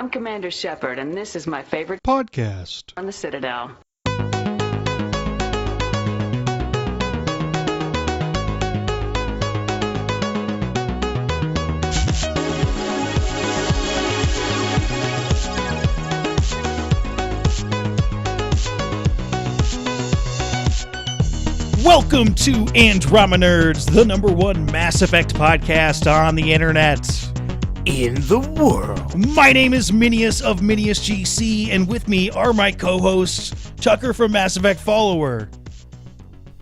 I'm Commander Shepard, and this is my favorite podcast on the Citadel. Welcome to Andromenerds, the #1 Mass Effect podcast on the internet. In the world. My name is Minius of Minius GC, and with me are my co-hosts, Tucker from Mass Effect Follower.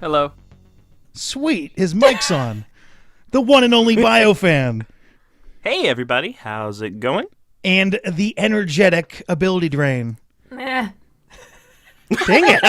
Hello. Sweet, his mic's on. The one and only BioFan. Hey, everybody. How's it going? And the energetic AbilityDrain. Nah. Dang it.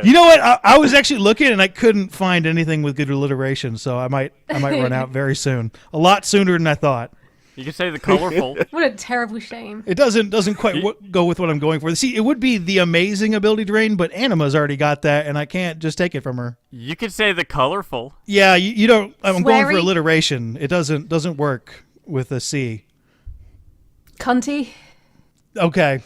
You know what? I was actually looking and I couldn't find anything with good alliteration, so I might run out very soon. A lot sooner than I thought. You could say the colorful. What a terrible shame. It doesn't quite go with what I'm going for. See, it would be the amazing AbilityDrain, but Anima's already got that, and I can't just take it from her. You could say the colorful. Yeah, you don't. I'm going for Sweary? alliteration. It doesn't work with a C. Cunty. Okay.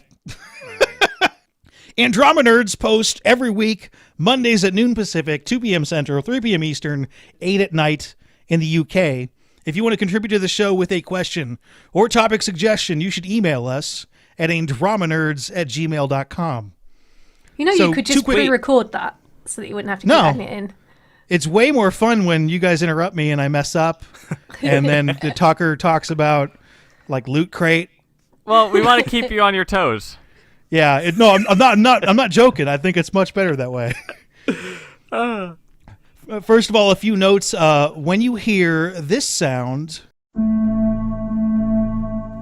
Andromenerds post every week, Mondays at noon Pacific, 2 p.m. Central, 3 p.m. Eastern, 8 at night in the UK. If you want to contribute to the show with a question or topic suggestion, you should email us at andromenerds@gmail.com. You know, So, you could too just quick- pre-record that so that you wouldn't have to No. keep adding it in. It's way more fun when you guys interrupt me and I mess up, and then the Tucker talks about, like, Loot Crate. Well, we want to keep you on your toes. Yeah, I'm not joking. I think it's much better that way. First of all, a few notes. When you hear this sound,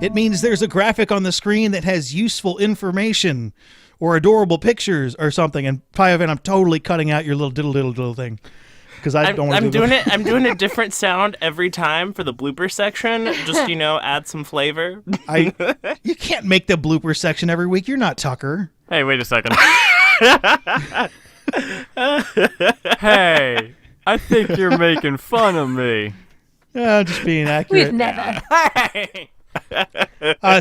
it means there's a graphic on the screen that has useful information or adorable pictures or something. And BioFan, I'm totally cutting out your little diddle thing because I don't want to. I'm doing a different sound every time for the blooper section. Just add some flavor. You can't make the blooper section every week. You're not Tucker. Hey, wait a second. Hey, I think you're making fun of me. Just being accurate. We've never. Hey!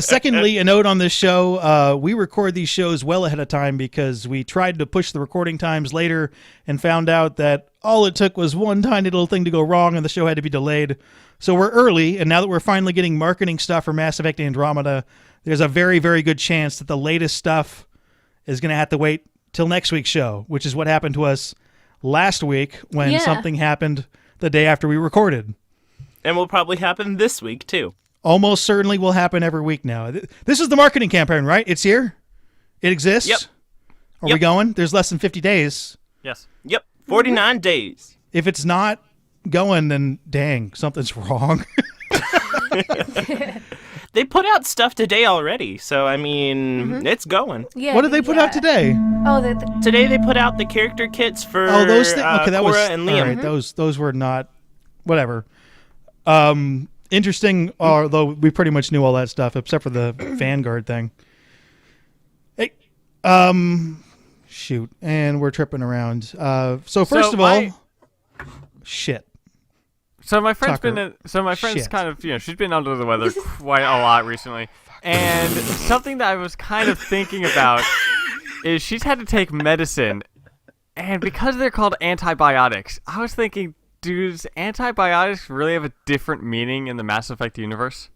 Secondly, a note on this show, we record these shows well ahead of time because we tried to push the recording times later and found out that all it took was one tiny little thing to go wrong and the show had to be delayed. So we're early, and now that we're finally getting marketing stuff for Mass Effect Andromeda, there's a very, very good chance that the latest stuff is going to have to wait till next week's show, which is what happened to us last week when something happened the day after we recorded. And will probably happen this week, too. Almost certainly will happen every week now. This is the marketing campaign, right? It's here? It exists? Yep. Are we going? There's less than 50 days. Yes. Yep. 49 days. If it's not going, then dang, something's wrong. They put out stuff today already, so, it's going. Yeah, What did they put out today? Oh, Today they put out the character kits for Those things. Okay, that Cora was and Liam. all right. Those were not whatever. Interesting, although we pretty much knew all that stuff except for the Vanguard thing. Hey, shoot, and we're tripping around. So first of all, shit. So my friend's Tucker. friend's Shit. kind of, she's been under the weather quite a lot recently. And something that I was kind of thinking about is she's had to take medicine. And because they're called antibiotics, I was thinking, does antibiotics really have a different meaning in the Mass Effect universe?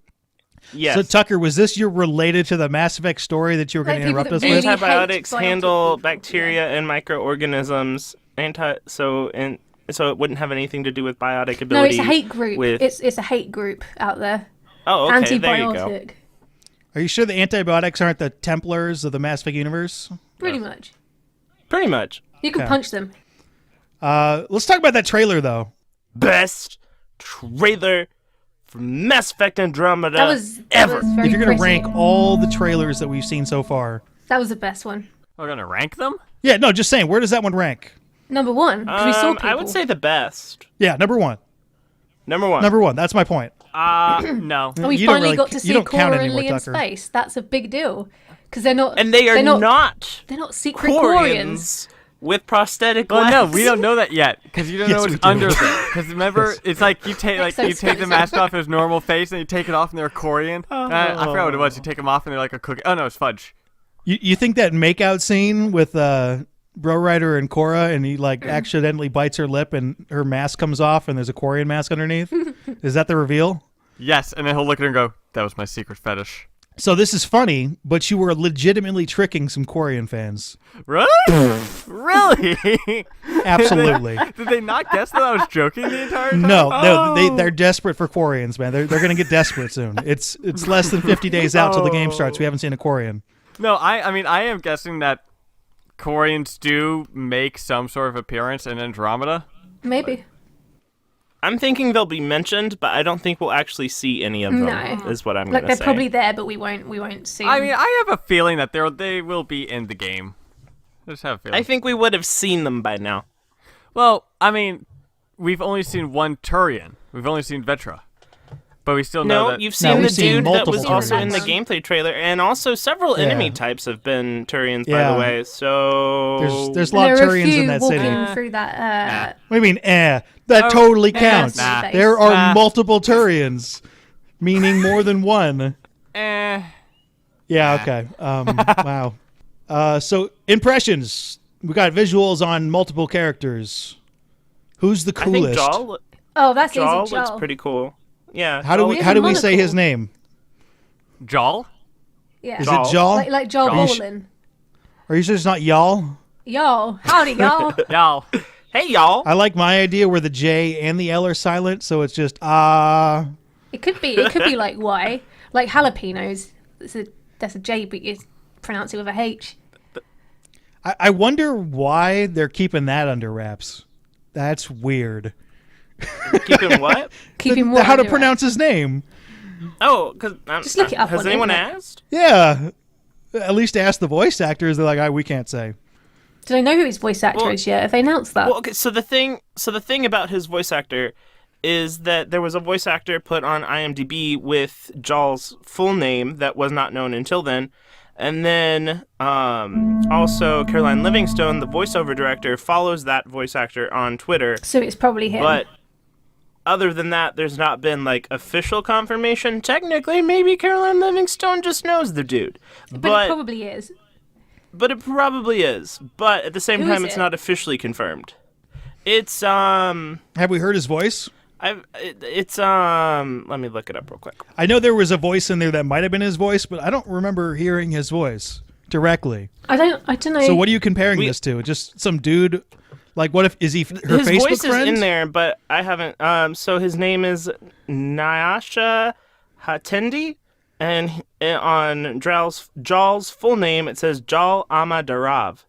Yes. So Tucker, was this related to the Mass Effect story that you were going to Like interrupt people us that with? really Antibiotics hate handle biotic- bacteria and microorganisms. So it wouldn't have anything to do with biotic ability. No, it's a hate group. With... It's a hate group out there. Oh, okay. There you go. Antibiotic. Are you sure the antibiotics aren't the Templars of the Mass Effect universe? Pretty much. Pretty much. You can Okay. punch them. Let's talk about that trailer, though. Best trailer for Mass Effect Andromeda That was ever. very If you're going to pretty. rank all the trailers that we've seen so far. That was the best one. We're going to rank them? Yeah, no, just saying, where does that one rank? Number one, because we saw people. I would say the best. Yeah, number one. Number one. Number one, that's my point. No. And we You don't finally really- got to you see don't count Cora and anymore, Liam's Tucker. face. That's a big deal. Because they're not... And they are they're not They're not secret Corians. Corians. with prosthetic Well, legs. no, we don't know that yet because you don't know Yes, what's we do. under there. Because remember, Yes. it's like you take the mask off his normal face and you take it off and they're Korean. I forgot what it was. You take them off and they're like a cookie. Oh no, it's fudge. You think that makeout scene with Bro Rider and Cora, and he like accidentally bites her lip and her mask comes off and there's a Korean mask underneath? Is that the reveal? Yes, and then he'll look at her and go, "That was my secret fetish." So this is funny, but you were legitimately tricking some Korean fans. Really? Really? Absolutely. Did they not guess that I was joking the entire time? No, they're desperate for Koreans, man. They're going to get desperate soon. It's less than 50 days out till the game starts. We haven't seen a Korean. No, I mean, I am guessing that Koreans do make some sort of appearance in Andromeda. Maybe. I'm thinking they'll be mentioned, but I don't think we'll actually see any of them. No. Is what I'm Like gonna they're say. probably there, but we won't see. I mean, I have a feeling that they will be in the game. I just have a feeling. I think we would have seen them by now. Well, I mean, we've only seen one Turian. We've only seen Vetra. But we still know No, that... you've seen the we've seen dude that was multiple also in the Turians. gameplay trailer, and also several enemy types have been Turians, by Yeah. the way. So There's a lot of there are a Turians few in that walking city. through that. What do you mean, That totally counts. Nah. There are Nah. multiple Turians, meaning more than one. Eh... Yeah, okay. Wow. So, impressions. We got visuals on multiple characters. Who's the I think coolest? Jaw Oh, that's looks easy. Joel. pretty cool. Yeah. How do Jaw we looks- how do we say monocle. his name? Joel? Yeah. Is Jaw. it Jaw? Like Joel Jaw. Bolin. Are you sure it's not y'all? Y'all, howdy, y'all. Y'all. Hey, y'all. I like my idea where the J and the L are silent, so it's just It could be like Y, like jalapenos. That's a J, but you pronounce it with a H. I wonder why they're keeping that under wraps. That's weird. Keeping what? Keeping How to under pronounce his name? Oh, because Just look it up Has on anyone internet. asked? Yeah. At least ask the voice actors. They're like, we can't say. Do they know who his voice actor Well- is yet? Have they announced that? Well, okay. So the thing about his voice actor is that there was a voice actor put on IMDb with Jaw's full name that was not known until then. And then also Caroline Livingstone, the voiceover director, follows that voice actor on Twitter. So it's probably him. But other than that, there's not been like official confirmation. Technically, maybe Caroline Livingstone just knows the dude. but it probably is. But it probably is. But at the same Who time, is it's it? not officially confirmed. It's Have we heard his voice? let me look it up real quick. I know there was a voice in there that might have been his voice, but I don't remember hearing his voice directly. I don't know. So what are you comparing this to? Just some dude? Like, what if, is he her His Facebook voice friend? is in there, but I haven't. So his name is Nyasha Hatendi, and on Jal's full name it says Jal Ama Darav.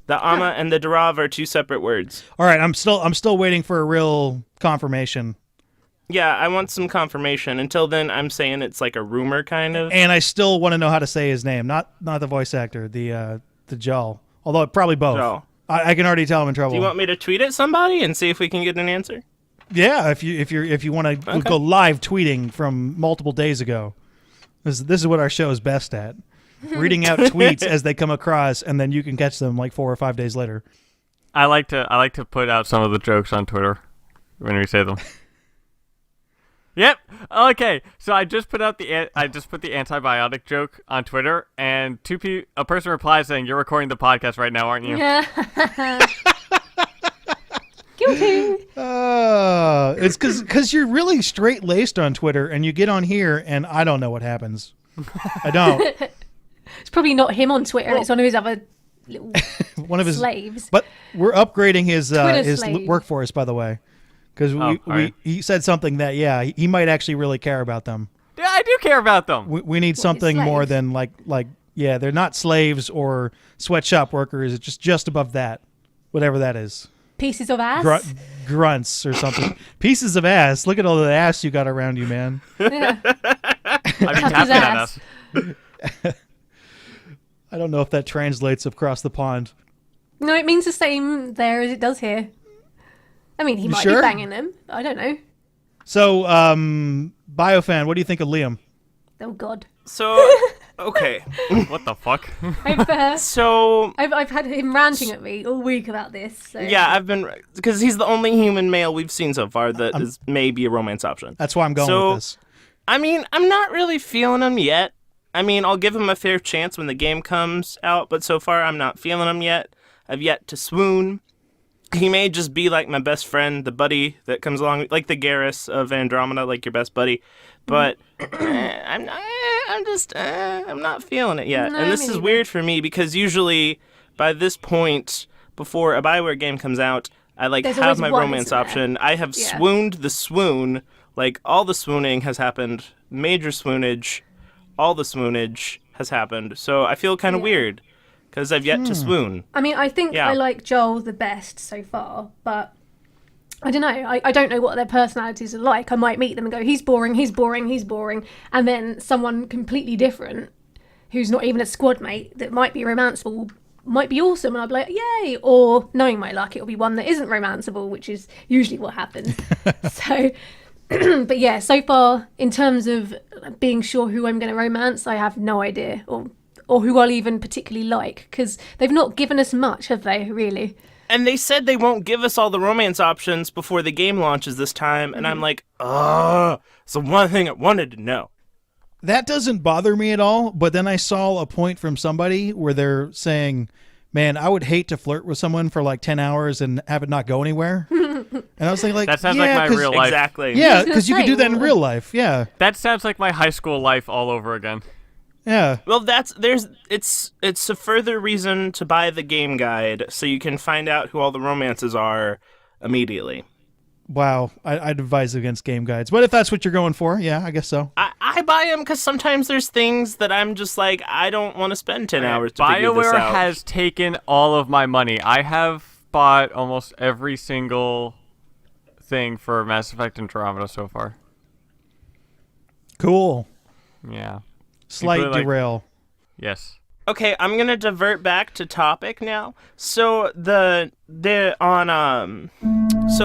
The Ama and the Darav are two separate words. All right, I'm still waiting for a real confirmation. Yeah, I want some confirmation. Until then, I'm saying it's like a rumor, kind of. And I still want to know how to say his name, not the voice actor, the Jal. Although probably both. Jal. I can already tell I'm in trouble. Do you want me to tweet at somebody and see if we can get an answer? Yeah, if you want to go live tweeting from multiple days ago, this is what our show is best at: reading out tweets as they come across, and then you can catch them like 4 or 5 days later. I like to put out some of the jokes on Twitter when we say them. Yep. Okay. So I just put the antibiotic joke on Twitter, and a person replies saying, "You're recording the podcast right now, aren't you?" Guilty. It's because you're really straight laced on Twitter, and you get on here, and I don't know what happens. I don't. It's probably not him on Twitter. It's one of his other little One of his slaves. But we're upgrading his slave. workforce, by the way, because alright. he said something that he might actually really care about them. Yeah, I do care about them. We need something more slaves? than like they're not slaves or sweatshop workers. It's just above that, whatever that is. Pieces of ass. Grunts or something. Pieces of ass. Look at all the ass you got around you, man. Yeah. I mean, Tuck his tapping at ass. us. I don't know if that translates across the pond. No, it means the same there as it does here. I mean, he might sure? be banging them. I don't know. So, BioFan, what do you think of Liam? Oh, God. So Okay. What the fuck? I've had him ranting at me all week about this. So. Yeah, I've been... Because he's the only human male we've seen so far that is maybe a romance option. That's why I'm going with this. I mean, I'm not really feeling him yet. I mean, I'll give him a fair chance when the game comes out, but so far I'm not feeling him yet. I've yet to swoon. He may just be like my best friend, the buddy that comes along, like the Garrus of Andromeda, like your best buddy. But I'm not feeling it yet. No, and this is weird for me because usually by this point, before a BioWare game comes out, I There's have always my one, romance isn't there? option. I have swooned the swoon. Like, all the swooning has happened. Major swoonage. All the swoonage has happened. So I feel kind of weird because I've yet to swoon. I mean, I think I like Joel the best so far, but I don't know. I don't know what their personalities are like. I might meet them and go, he's boring, he's boring, he's boring. And then someone completely different, who's not even a squad mate, that might be romanceable, might be awesome. And I'll be like, yay. Or, knowing my luck, it'll be one that isn't romanceable, which is usually what happens. So... But yeah, so far, in terms of being sure who I'm going to romance, I have no idea, or who I'll even particularly like, because they've not given us much, have they, really? And they said they won't give us all the romance options before the game launches this time, and I'm like, it's the one thing I wanted to know. That doesn't bother me at all, but then I saw a point from somebody where they're saying, man, I would hate to flirt with someone for like 10 hours and have it not go anywhere. And I was thinking, like, that sounds like my real life. Exactly. Yeah, because you could do that in real life. Yeah. That sounds like my high school life all over again. Yeah. Well, it's a further reason to buy the game guide so you can find out who all the romances are immediately. Wow. I'd advise against game guides. But if that's what you're going for, yeah, I guess so. I buy them because sometimes there's things that I'm just like, I don't want to spend 10 hours to figure this BioWare out. has taken all of my money. I have bought almost every single thing for Mass Effect Andromeda so far. Cool. Yeah. Slight Including, derail. Yes. Okay, I'm gonna divert back to topic now. So so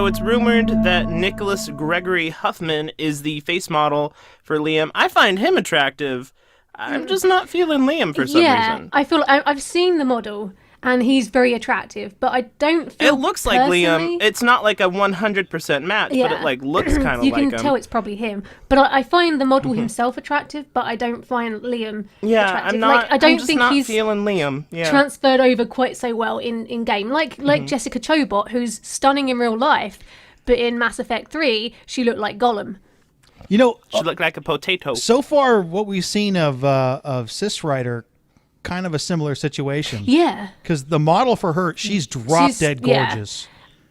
it's rumored that Nicholas Gregory Huffman is the face model for Liam. I find him attractive. I'm just not feeling Liam for some reason. I've seen the model, and he's very attractive, but I don't feel It looks like Liam. It's not like a 100% match, but it like looks kind of like him. You can tell it's probably him. But I find the model himself attractive, but I don't find Liam attractive. I'm not. Like, I don't I'm just think not he's feeling Liam. Yeah. transferred over quite so well in game. Like Jessica Chobot, who's stunning in real life, but in Mass Effect 3, she looked like Gollum. You know, She looked like a potato. so far what we've seen of Sis Rider, kind of a similar situation. Yeah. Because the model for her, she's drop dead yeah. gorgeous.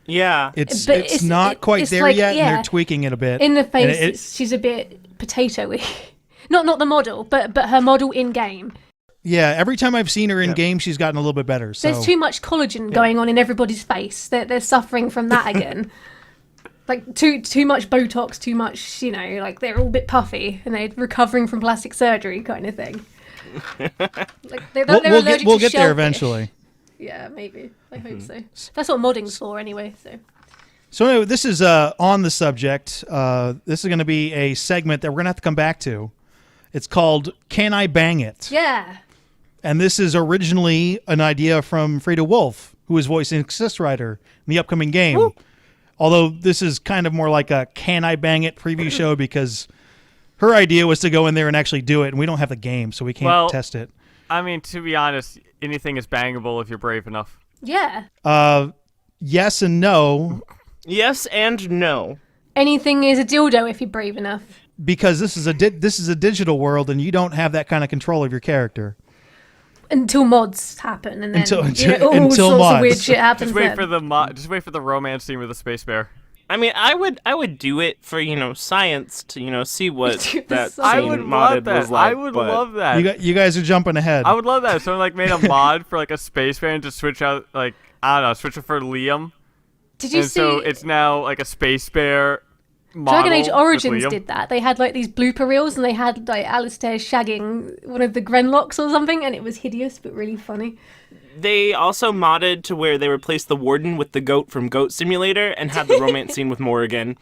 Yeah. It's not quite there like, yet, yeah. and they're tweaking it a bit. In the And face, she's a bit potatoey. not the model, but her model in game. Yeah, every time I've seen her in game, she's gotten a little bit better. So. There's too much collagen going on in everybody's face. They're suffering from that again. Like too much Botox, too much, like they're all a bit puffy and they're recovering from plastic surgery kind of thing. Like they're allergic we'll to get there shellfish. eventually. Yeah, maybe. I hope so. That's what modding's for anyway. So anyway, this is on the subject. This is going to be a segment that we're going to have to come back to. It's called Can I Bang It? Yeah. And this is originally an idea from Frida Wolf, who is voicing Sis Rider in the upcoming game. Woo. Although this is kind of more like a Can I Bang It preview show because her idea was to go in there and actually do it, and we don't have the game, so we can't test it. I mean, to be honest, anything is bangable if you're brave enough. Yeah. Yes and no. Yes and no. Anything is a dildo if you're brave enough. Because this is a digital world, and you don't have that kind of control of your character. Until mods happen, and then all until sorts mods. of weird shit happens. Just wait for the romance scene with the space bear. I mean, I would do it for science to see what that scene I would modded love that. was like. I would love that. You guys are jumping ahead. I would love that. If someone made a mod for a space bear and to switch out switch it for Liam. Did you see? So it's now a space bear. Dragon Age Origins Liam. did that. They had these blooper reels, and they had Alistair shagging one of the Grenlocks or something, and it was hideous but really funny. They also modded to where they replaced the warden with the goat from Goat Simulator and had the romance scene with Morrigan.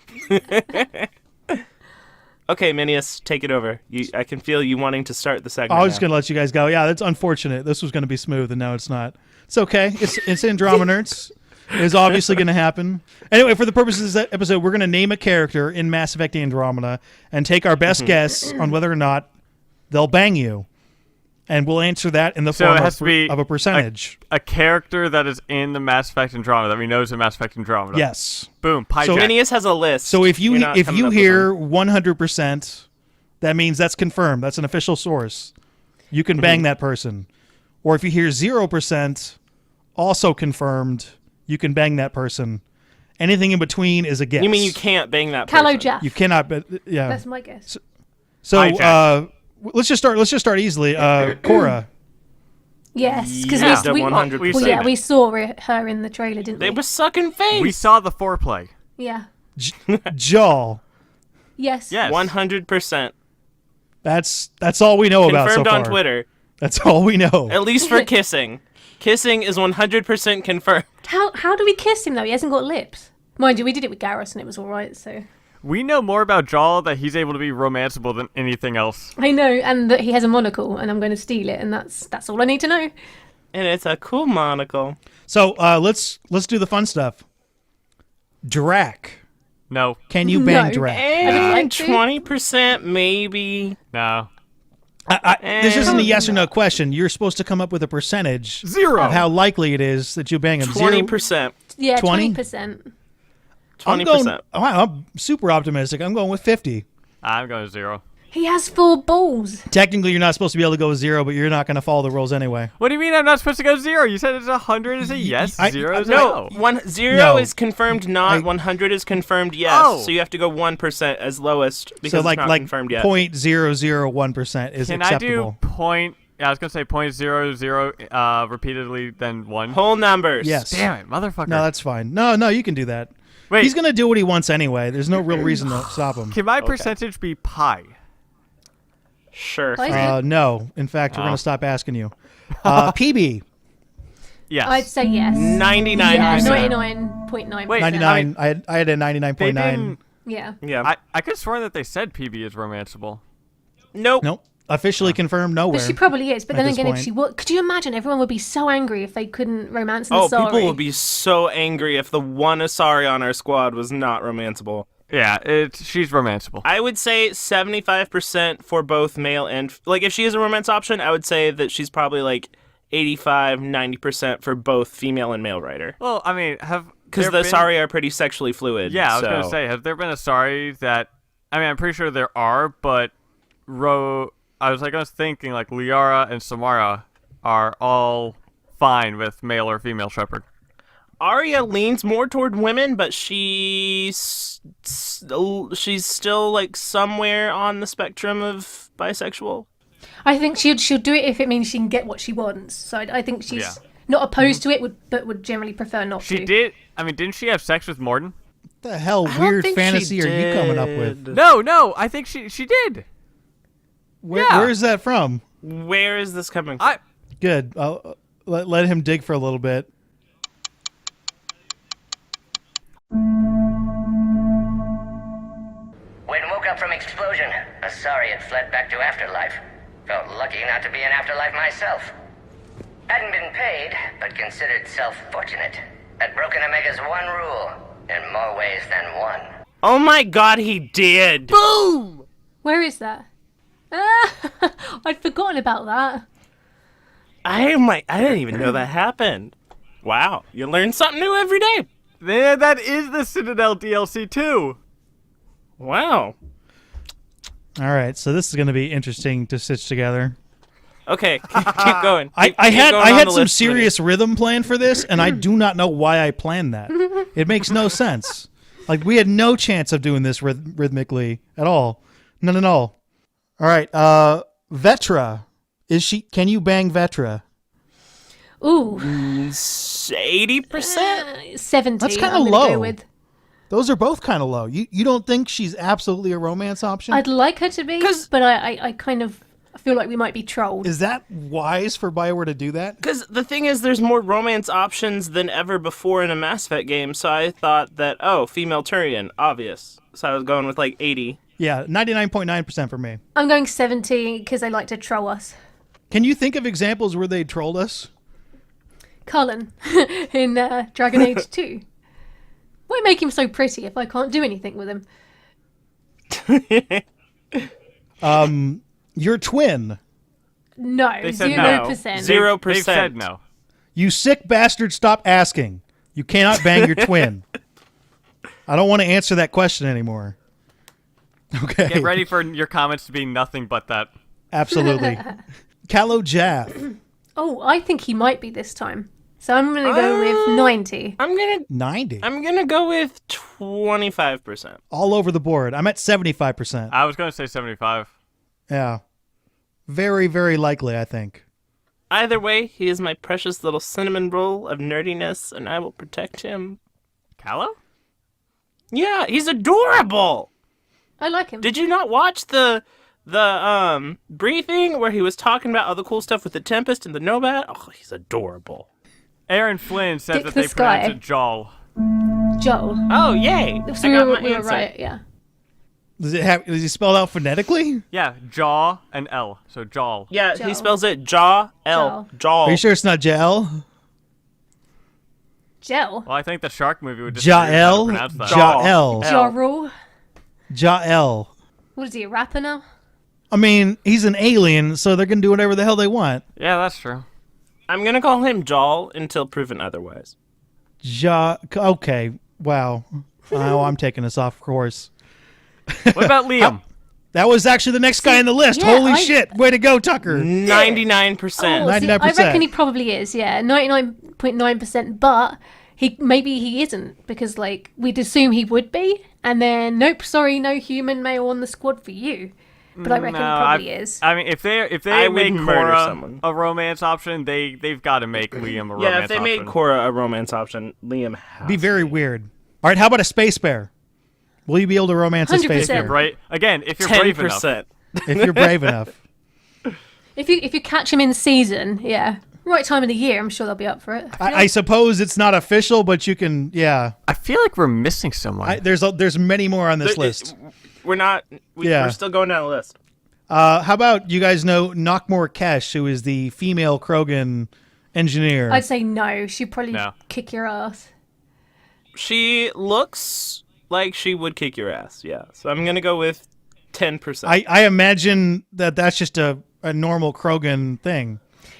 Okay, Minius, take it over. I can feel you wanting to start the segment. I was just now. going to let you guys go. Yeah, that's unfortunate. This was going to be smooth, and now it's not. It's okay. It's Andromenerds. It's obviously going to happen. Anyway, for the purposes of this episode, we're going to name a character in Mass Effect Andromeda and take our best guess on whether or not they'll bang you. And we'll answer that in the form it has to be of a percentage. A character that is in the Mass Effect Andromeda that we know is in Mass Effect Andromeda. Yes. Boom. Pie So jack. Minius has a list. So if you You're not coming up with hear one. 100%, that means that's confirmed. That's an official source. You can bang that person. Or if you hear 0%, also confirmed, you can bang that person. Anything in between is a guess. You mean you can't bang that person? Callow Jaff. You cannot, but yeah. That's my guess. So Hijack. let's just start easily. Cora. Yes, because Yeah. we 100%. well, yeah, we saw her in the trailer, didn't They we? were sucking face. We saw the foreplay. Yeah. Jaw. Yes. Yes. 100%. That's all we know about so Confirmed far. on Twitter. That's all we know. At least for kissing. Kissing is 100% confirmed. How do we kiss him though? He hasn't got lips. Mind you, we did it with Garrus and it was all right. So We know more about Jaw that he's able to be romanceable than anything else. I know, and that he has a monocle, and I'm going to steal it, and that's all I need to know. And it's a cool monocle. So let's do the fun stuff. Drac. No. Can you bang No. Drac? would like to. 20% maybe. No. This isn't a yes or no question. You're supposed to come up with a percentage 0. of how likely it is that you bang him. 20%. Yeah, 20? 20%. 20%. I'm super optimistic. I'm going with 50. I'm going 0. He has 4 balls. Technically, you're not supposed to be able to go with 0, but you're not going to follow the rules anyway. What do you mean I'm not supposed to go 0? You said it's 100 is a yes, 0 is a No, no. 0 No. is confirmed not, 100 is confirmed yes. Oh. So you have to go 1% as lowest because So it's not like confirmed yet. 0.001% is Can acceptable. I do point... Yeah, I was going to say 0.00 repeatedly, then 1. Whole numbers. Yes. Damn it, motherfucker. No, that's fine. No, you can do that. Wait, He's going to do what he wants anyway. There's no real reason to stop him. can my percentage be pi? Sure. Why- No. In fact, we're going to stop asking you. PB. Yes. I'd say yes. 99%. Yeah, 99.9%. Wait, 99. I had a They 99.9. didn't... Yeah. Yeah. I could have sworn that they said PB is romanceable. Nope. Nope. Officially confirmed nowhere. But she probably is. But At then this again, if point. she was, could you imagine? Everyone would be so angry if they couldn't romance an Oh, Asari. people would be so angry if the one Asari on our squad was not romanceable. Yeah, she's romanceable. I would say 75% for both male and... Like, if she is a romance option, I would say that she's probably, like, 85, 90% for both female and male writer. Well, I mean, Because the Asari are pretty sexually fluid. Yeah, I was so. going to say, have there been Asari that... I mean, I'm pretty sure there are, but I was thinking, like, Liara and Samara are all fine with male or female shepherd. Arya leans more toward women, but she's still like somewhere on the spectrum of bisexual. I think she'll do it if it means she can get what she wants. So I think she's Yeah. not opposed to it, but would generally prefer not She to. did... I mean, didn't she have sex with Mordin? What the hell I don't weird think she fantasy are you coming up with? did. No, I think she did. Where is that from? Where is this coming from? Good. I'll let him dig for a little bit. When woke up from explosion, Asari had fled back to Afterlife. Felt lucky not to be in Afterlife myself. Hadn't been paid, but considered self-fortunate. Had broken Omega's one rule, in more ways than one. Oh my god, he did! Boom! Where is that? I'd forgotten about that. I didn't even know that happened. Wow, you learn something new every day. Yeah, that is the Citadel DLC too. Wow. All right, so this is going to be interesting to stitch together. Okay, keep going. I Keep going had on the some list, serious rhythm planned for this, and I do not know why I planned that. It makes no sense. Like, we had no chance of doing this rhythmically at all. None at all. All right, Vetra. Can you bang Vetra? Ooh, 80%? 70. That's kinda I'm gonna low. Go with. Those are both kind of low. You don't think she's absolutely a romance option? I'd like her to be, 'Cause- but I kind of feel like we might be trolled. Is that wise for BioWare to do that? Because the thing is, there's more romance options than ever before in a Mass Effect game, so I thought that, female Turian, obvious. So I was going with like 80. Yeah, 99.9% for me. I'm going 70 because they like to troll us. Can you think of examples where they trolled us? Cullen in Dragon Age 2. Why make him so pretty if I can't do anything with him? Your twin. No, They said 0%. 0%. They've said no. You sick bastard, stop asking. You cannot bang your twin. I don't want to answer that question anymore. Okay. Get ready for your comments to be nothing but that. Absolutely. Callow Jaff. Oh, I think he might be this time. So I'm going to go with 90. I'm 90. gonna go with 25%. All over the board. I'm at 75%. I was going to say 75. Yeah. Very, very likely, I think. Either way, he is my precious little cinnamon roll of nerdiness, and I will protect him. Callow? Yeah, he's adorable. I like him. Did you not watch the briefing where he was talking about all the cool stuff with the Tempest and the Nomad? Oh, he's adorable. Aaron Flynn says Dick that the they Sky. pronounce it Jol. Joel. Oh, yay! So I got my we were answer. right, yeah. Is he spelled out phonetically? Yeah, jaw and L. So Jol. Yeah, Joel. he spells it Jaw L. Are you sure it's not Jael? Gel. Well, I think the shark movie would disagree with how to Jael? pronounce that. Jael. Jarl. Jael. What is he, a rapper now? I mean, he's an alien, so they're going to do whatever the hell they want. Yeah, that's true. I'm gonna call him Jol until proven otherwise. Okay. Wow. Oh, I'm taking this off course. What about Liam? That was actually the next guy on the list. yeah, Holy shit. Way to go, Tucker. 99%. Oh, see, 99%. I reckon he probably is, yeah. 99.9%, but maybe he isn't, because, like, we'd assume he would be, and then, nope, sorry, no human male on the squad for you. But I reckon he probably is. I mean, if they I make would murder Cora someone. a romance option, they've got to make Liam a romance Yeah, if they option. made Cora a romance option, Liam has Be very weird. All right, how about a space bear? Will you be able to romance a 100%. space bear? Right? Again, if you're brave enough. 10%. If you're brave enough. If you catch him in season, yeah. Right time of the year, I'm sure they'll be up for it. I suppose it's not official, but you can, yeah. I feel like we're missing someone. There's many more on this list. We're still going down the list. How about you guys know Knockmore Kesh, who is the female Krogan engineer? I'd say no. She'd probably No. kick your ass. She looks like she would kick your ass, yeah. So I'm gonna go with 10%. I imagine that's just a normal Krogan thing.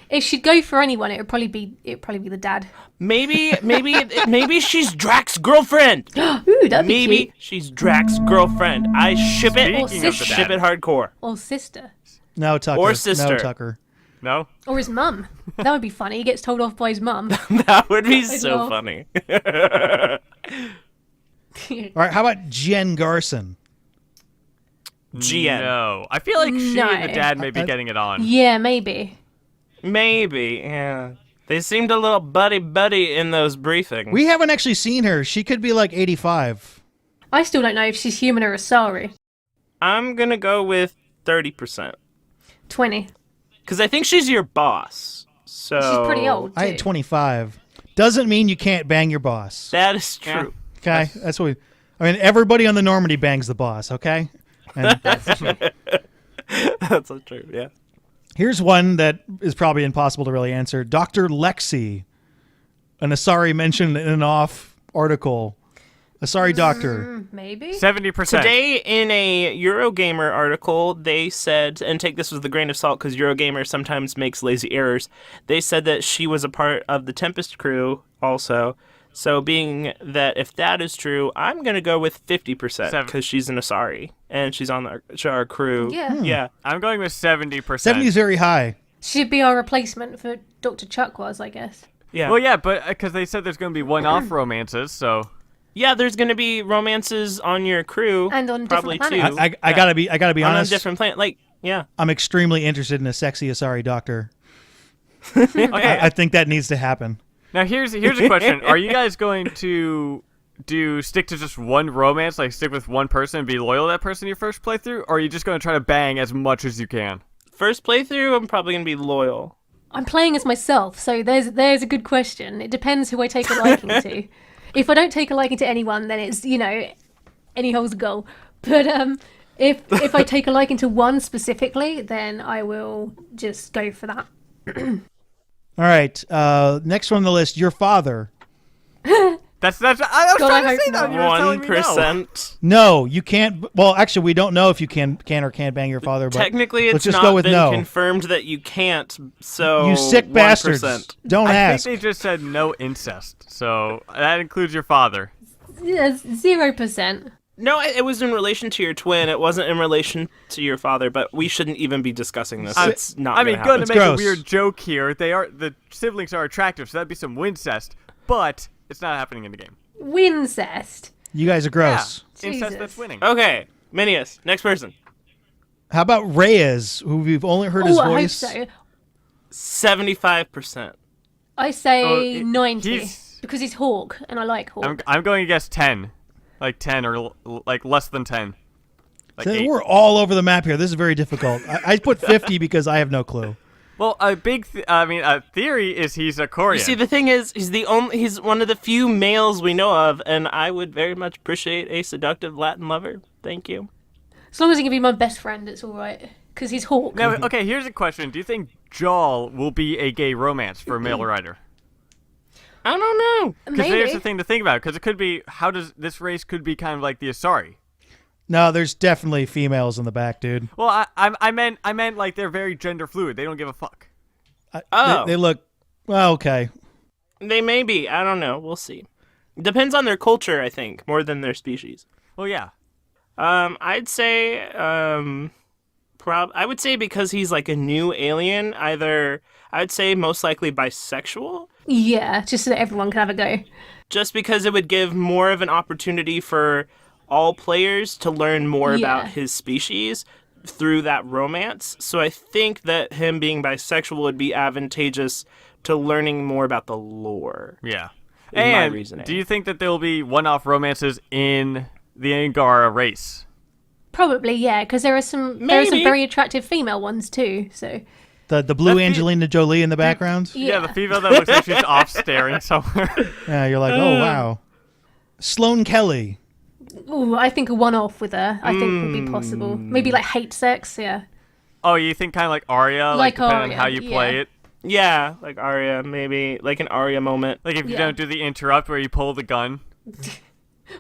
If she'd go for anyone, it'd probably be the dad. Maybe she's Drax's girlfriend. Ooh, that'd be Maybe cute. she's Drax's girlfriend. I ship it. Speaking of the Ship dad. it hardcore. Or sister. No, Tucker. Or sister. No, Tucker. No? Or his mum. That would be funny. He gets told off by his mum. That would be so know. funny. All right, how about Jen Garson? GN. No. I feel like she No. and the dad may be getting it on. Yeah, maybe. Maybe, yeah. They seemed a little buddy in those briefings. We haven't actually seen her. She could be like 85. I still don't know if she's human or Asari. I'm gonna go with 30%. 20. Because I think she's your boss. So She's pretty old, too. I had 25. Doesn't mean you can't bang your boss. That is true. Okay, that's what I mean, everybody on the Normandy bangs the boss. Okay, and That's so true, yeah. here's one that is probably impossible to really answer. Dr. Lexi, an Asari mentioned in an off article. Asari doctor. Maybe? 70%. Today, in a Eurogamer article, they said, and take this with a grain of salt because Eurogamer sometimes makes lazy errors, they said that she was a part of the Tempest crew also. So being that if that is true, I'm going to go with 50% because she's an Asari and she's on our crew. Yeah. Yeah. I'm going with 70%. 70 is very high. She'd be our replacement for Dr. Chuck was, I guess. Yeah. Well, yeah, but because they said there's going to be one-off romances, so... Yeah, there's going to be romances on your crew. And on probably different too. planets. I gotta be on honest. a different planet. Like, yeah. I'm extremely interested in a sexy Asari doctor. Okay, I think that needs to happen. now here's a question. Are you guys going to stick to just one romance, like stick with one person and be loyal to that person your first playthrough, or are you just going to try to bang as much as you can? First playthrough, I'm probably going to be loyal. I'm playing as myself, so there's a good question. It depends who I take a liking to. If I don't take a liking to anyone, then it's, any hole's a goal. But If I take a liking to one specifically, then I will just go for that. All right. Next one on the list, your father. That's. I was God, trying I to say hope that. not. You were telling me no. 1%. No, you can't. Well, actually, we don't know if you can or can't bang your father. But Technically, let's it's just not go with been no. confirmed that you can't. So You sick 1%. bastards! Don't I ask. think they just said no incest, so that includes your father. Yes, 0%. No, it was in relation to your twin. It wasn't in relation to your father. But we shouldn't even be discussing this. It's not. I mean, gonna good to happen. make gross. a weird joke here. The siblings are attractive, so that'd be some wincest, but it's not happening in the game. Wincest. You guys are gross. Yeah, incest Jesus. that's winning. Okay, Minius. Next person. How about Reyes, who we've only heard his Oh, I hope voice? so. 75%. I say Oh, 90 he's- because he's Hawk, and I like Hawk. I'm going to guess 10, like 10 or like less than 10. Like So 8. we're all over the map here. This is very difficult. I put 50 because I have no clue. Well, a big, theory is he's a Korean. You see, the thing is, he's one of the few males we know of, and I would very much appreciate a seductive Latin lover. Thank you. As long as he can be my best friend, it's all right. Because he's Hawk. Now, okay, here's a question: do you think Jawl will be a gay romance for a male writer? I don't know. Because there's the Maybe. thing to think about. Because it could be, how does this race could be kind of like the Asari? No, there's definitely females in the back, dude. Well, I meant like they're very gender fluid. They don't give a fuck. Oh. They look well. Okay. They may be. I don't know. We'll see. Depends on their culture, I think, more than their species. Well, yeah. I'd say, I would say because he's like a new alien, I'd say most likely bisexual, Yeah, just so that everyone can have a go. just because it would give more of an opportunity for all players to learn more Yeah. about his species through that romance. So I think that him being bisexual would be advantageous to learning more about the lore. Yeah. my And reasoning. do you think that there will be one-off romances in the Angara race? Probably, yeah, because there are some Maybe. very attractive female ones too. So The blue That's Angelina Jolie in the background. Yeah, the female that looks like she's off staring somewhere. Yeah, you're like, oh wow. Sloane Kelly. Ooh, I think a one-off with her. I think would be possible. Maybe like hate sex. Yeah. Oh, you think kind of like Arya, Like depending Arya, on how you play yeah. it? Yeah, like Arya, maybe like an Arya moment. Like if you Yeah. don't do the interrupt where you pull the gun.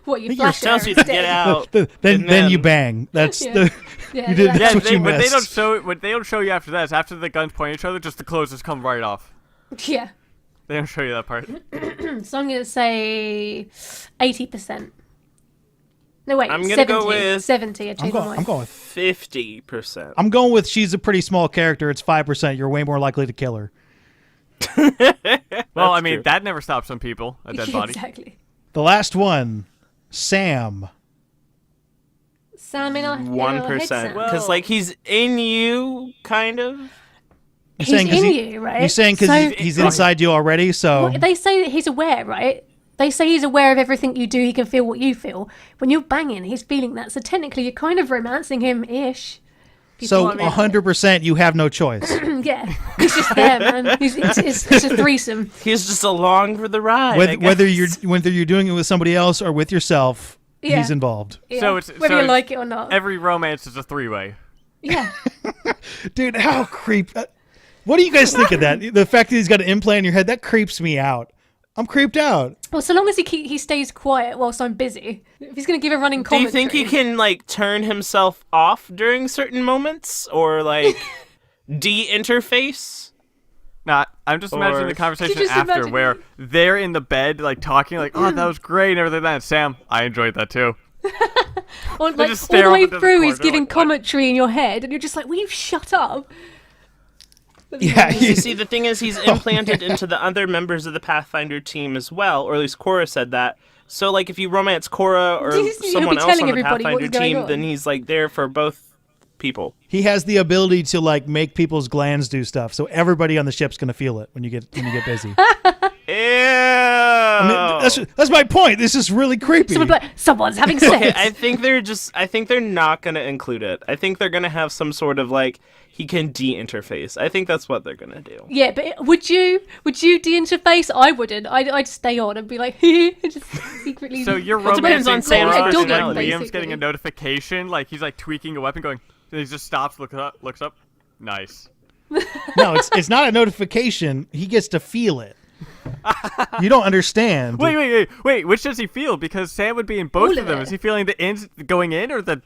What you You're flash Tells her you to instead. get out. Then you bang. That's Yeah. the. Yeah, You did. that's- That's what you when they missed. don't show what they don't show you after that is after the guns point at each other, just the clothes just come right off. Yeah. They don't show you that part. So I'm gonna say 80%. No wait, I'm gonna 70. go with- 70. I changed my I'm mind. going with. 50%. I'm going with. She's a pretty small character. It's 5%. You're way more likely to kill her. Well, I mean, true. that never stops some people. A dead body. Exactly. The last one, Sam. Sam in our 1%. Well- Because like he's in you, kind of. You're He's saying 'cause in he- you, right? You're saying because So- he's inside you already. So Well, they say that he's aware, right? They say he's aware of everything you do. He can feel what you feel. When you're banging, he's feeling that. So technically, you're kind of romancing him-ish. so People- 100% you have no choice. Yeah, he's just there, man. It's a threesome. He's just along for the ride. I whether guess. you're doing it with somebody else or with yourself, Yeah. he's involved. Yeah. So it's whether so you like it or not. Every romance is a three-way. Yeah. Dude, how creep. What do you guys think of that? The fact that he's got an implant in your head, that creeps me out. I'm creeped out. Well, so long as he stays quiet whilst I'm busy. If he's going to give a running Do you commentary. think he can like turn himself off during certain moments, or like de-interface? Nah, I'm just imagining Or- the conversation just after imagine- where they're in the bed, like talking, like, "Oh, that was great," and everything. Like that. Sam, I enjoyed that too. Or, like, just all stare the off way into the through, corner, he's giving like, what? commentary in your head, and you're just like, will you shut up? Yeah, You see, the thing is, he's implanted into the other members of the Pathfinder team as well, or at least Cora said that. So, like, if you romance Cora or He'll be someone else telling on the everybody what's Pathfinder going team, on. then he's like there for both people. he has the ability to like make people's glands do stuff. So everybody on the ship's gonna feel it when you get busy. I mean, that's my point. This is really creepy. Someone's having sex. I think they're not gonna include it. I think they're gonna have some sort of like he can de-interface. I think that's what they're gonna do. Yeah, but would you de-interface? I wouldn't. I'd stay on and be like, just secretly. So you're Well, it depends on romancing Sam's Cora, and like personality. Liam's getting a notification, like he's like tweaking a weapon, going. And he just stops, looks up. Nice. No, it's not a notification. He gets to feel it. You don't understand. Wait. Which does he feel? Because Sam would be in both All of them. of it. Is he feeling the ends going in or the?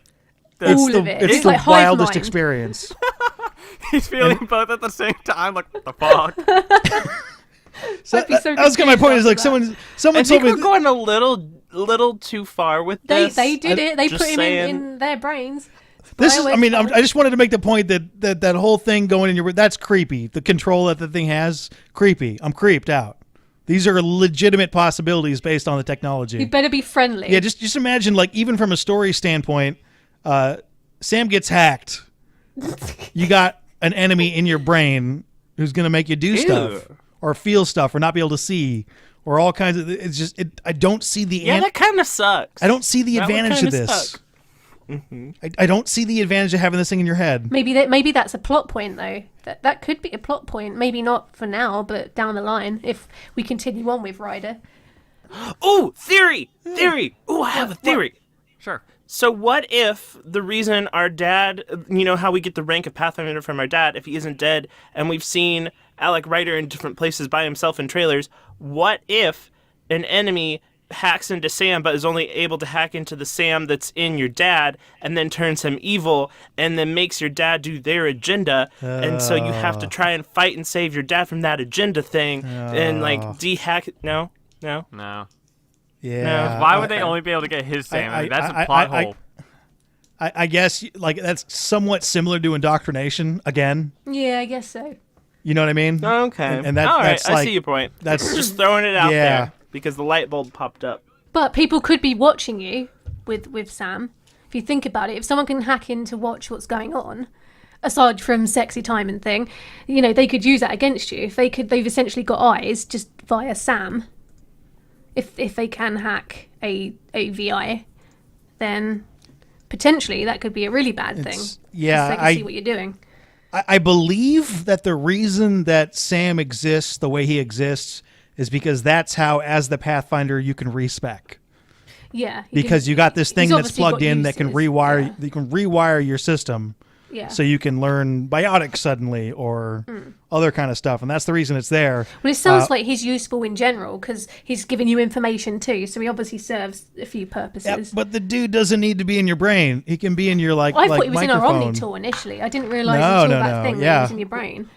All of it. It's It's the like hive wildest mind. experience. He's feeling both at the same time. Like what the fuck? So I'd be so that was kind of my point. Is like confused after someone I think told me. we're going a little too far with this. They did it. They just put him saying. in their brains. This is. I mean, BioFan. I just wanted to make the point that whole thing going in your. That's creepy. The control that the thing has, creepy. I'm creeped out. These are legitimate possibilities based on the technology. You better be friendly. Yeah, just imagine, like, even from a story standpoint, Sam gets hacked. You got an enemy in your brain who's going to make you do stuff or feel stuff or not be able to see or all kinds of. It's just I don't see the. Yeah, that kind of sucks. I don't see the That would advantage of kinda this. suck. I don't see the advantage of having this thing in your head. Maybe that's a plot point though. That could be a plot point. Maybe not for now, but down the line if we continue on with Ryder. Ooh, theory. Ooh, I have a theory. Sure. So what if the reason our dad, you know how we get the rank of Pathfinder from our dad, if he isn't dead, and we've seen Alec Ryder in different places by himself in trailers, what if an enemy hacks into Sam but is only able to hack into the Sam that's in your dad and then turns him evil and then makes your dad do their agenda and so you have to try and fight and save your dad from that agenda thing and like de-hack No. Yeah. Why would they only be able to get his Sam? I mean, that's a plot hole. I guess like that's somewhat similar to indoctrination again. Yeah, I guess so. You know what I mean? Okay. And that, all right, that's I like, see your point. That's Just throwing it out Yeah. there because the light bulb popped up. But people could be watching you with Sam. If you think about it, if someone can hack in to watch what's going on, aside from sexy time and thing, you know, they could use that against you. If they've essentially got eyes just via Sam. If they can hack a VI, then potentially that could be a really bad thing. Yeah, They can see what you're doing. I believe that the reason that Sam exists the way he exists is because that's how, as the Pathfinder, you can respec. Yeah. Because you got this thing he's that's obviously plugged got in that can uses, rewire. yeah. You can rewire your system, Yeah. so you can learn biotics suddenly or other kind of stuff, and that's the reason it's there. Well, it sounds like he's useful in general because he's giving you information too, so he obviously serves a few Yeah, purposes. but the dude doesn't need to be in your brain. He can be in your I like thought he was in our microphone. Omnitour initially. I didn't realise No, until no, that no, thing that yeah. it was in your brain.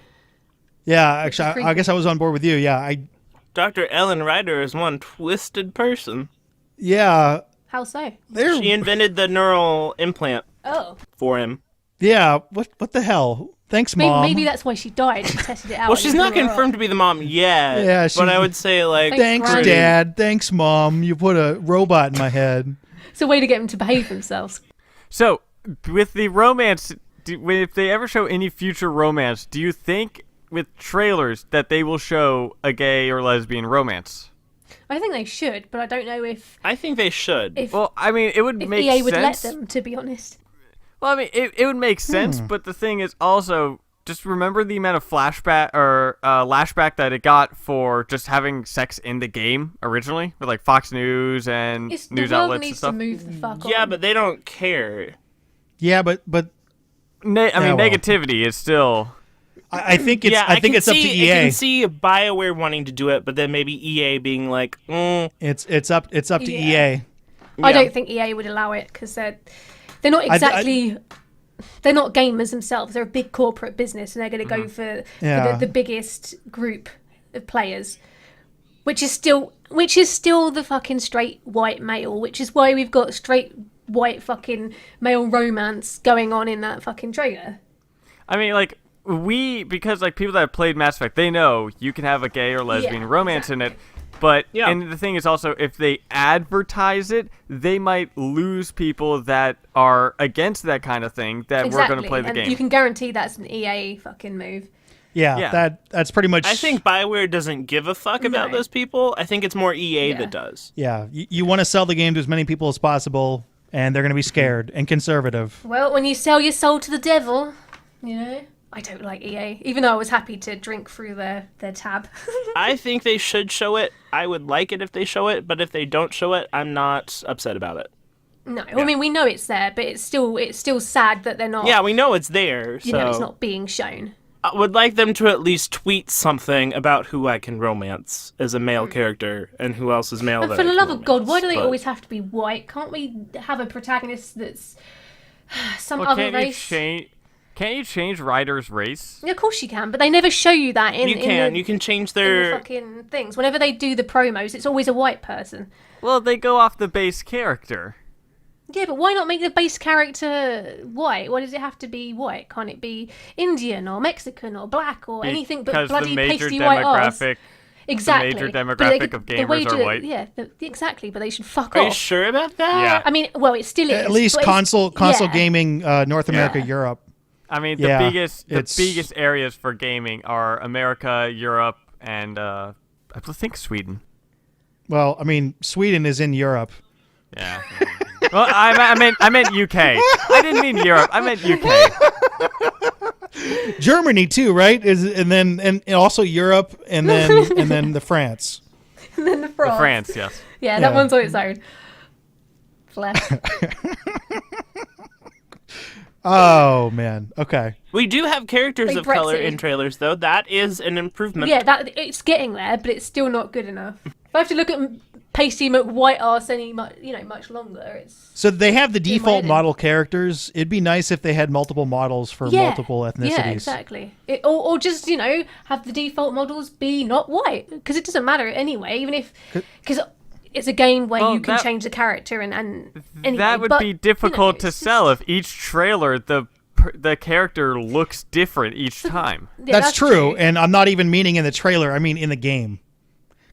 Yeah, actually, I creepy. guess I was on board with you. Yeah, Dr. Ellen Ryder is one twisted person. yeah, How so? they're She invented the neural implant Oh. for him. yeah. What the hell? Thanks, Maybe, mom. maybe that's why she died. She tested it out. Well, and she's it not blew her up. confirmed to be the mom yet. Yeah, but I she- would say like Thanks, Thanks, Granny. Dad. Thanks, Mom. You put a robot in my head. It's a way to get them to behave themselves. So, with the romance, if they ever show any future romance, do you think with trailers that they will show a gay or lesbian romance? I think they should, but I don't know if I think they should. if, I mean, it would if make EA would sense. let them. To be honest. Well, I mean, it would make sense, but the thing is also just remember the amount of flashback or lashback that it got for just having sex in the game originally with like Fox News and It's, news the world outlets and needs stuff. to move the fuck on. Yeah, but they don't care. Yeah, but I mean, well. negativity is still. I think it's Yeah, I think can it's up to see, EA. I can see BioWare wanting to do it, but then maybe EA being like, It's up to Yeah. EA. I yeah. don't think EA would allow it because they're not exactly. They're not gamers themselves. They're a big corporate business, and they're going to go for Yeah. the biggest group of players, which is still the fucking straight white male. Which is why we've got straight white fucking male romance going on in that fucking trailer. I mean, like because like people that have played Mass Effect, they know you can have a gay or lesbian Yeah, romance in exactly. it. But Yeah. and the thing is also, if they advertise it, they might lose people that are against that kind of thing that were going to play the and game. you can guarantee that's an EA fucking move. Yeah. That's pretty much. I think BioWare doesn't give a fuck about No. those people. I think it's more EA Yeah. that does. Yeah, you want to sell the game to as many people as possible, and they're going to be scared and conservative. Well, when you sell your soul to the devil, you know. I don't like EA, even though I was happy to drink through their tab. I think they should show it. I would like it if they show it, but if they don't show it, I'm not upset about it. No, I mean we know it's there, but it's still sad that they're not. Yeah, we know it's there, so You know, it's not being shown. I would like them to at least tweet something about who I can romance as a male character and who else is male. And that for I the can love of God, why do they romance, always have to be white? Can't we have a protagonist that's some Well, other race? Can't you change Ryder's race? Yeah, of course you can, but they never show you that in You can. the, You can change in the their. fucking things. Whenever they do the promos, it's always a white person. Well, they go off the base character. Yeah, but why not make the base character white? Why does it have to be white? Can't it be Indian or Mexican or black or anything but Because bloody the major pasty white arse? demographic, Exactly. major But demographic of the gamers way are to- white. Yeah, exactly. But they should fuck Are off. you sure about that? Yeah. I mean, well, it still is. At least but it's- console yeah. gaming, North America, Yeah. Europe. I mean, Yeah, the it's- biggest areas for gaming are America, Europe, and I think Sweden. Well, I mean, Sweden is in Europe. Yeah. Well, I meant UK. I didn't mean Europe. I meant UK. Germany too, right? And then also Europe, and then the France. And then the France. France, yes. Yeah, that Yeah. one's on its own. Flesh. Oh man. Okay. We do have characters Big of color Brexit. in trailers, though. That is an improvement. Yeah, it's getting there, but it's still not good enough. If I have to look at pasty McWhite arse much longer, it's So they have the my default head. model characters. It'd be nice if they had multiple models for multiple ethnicities. Yeah, exactly. Or just have the default models be not white, because it doesn't matter anyway. Even if because it's a game where Well, you can that- change the character and anyway, That would but, be difficult to it's sell if each trailer the character looks different each time. Yeah, that's true, and I'm not even meaning in the trailer. I mean in the game.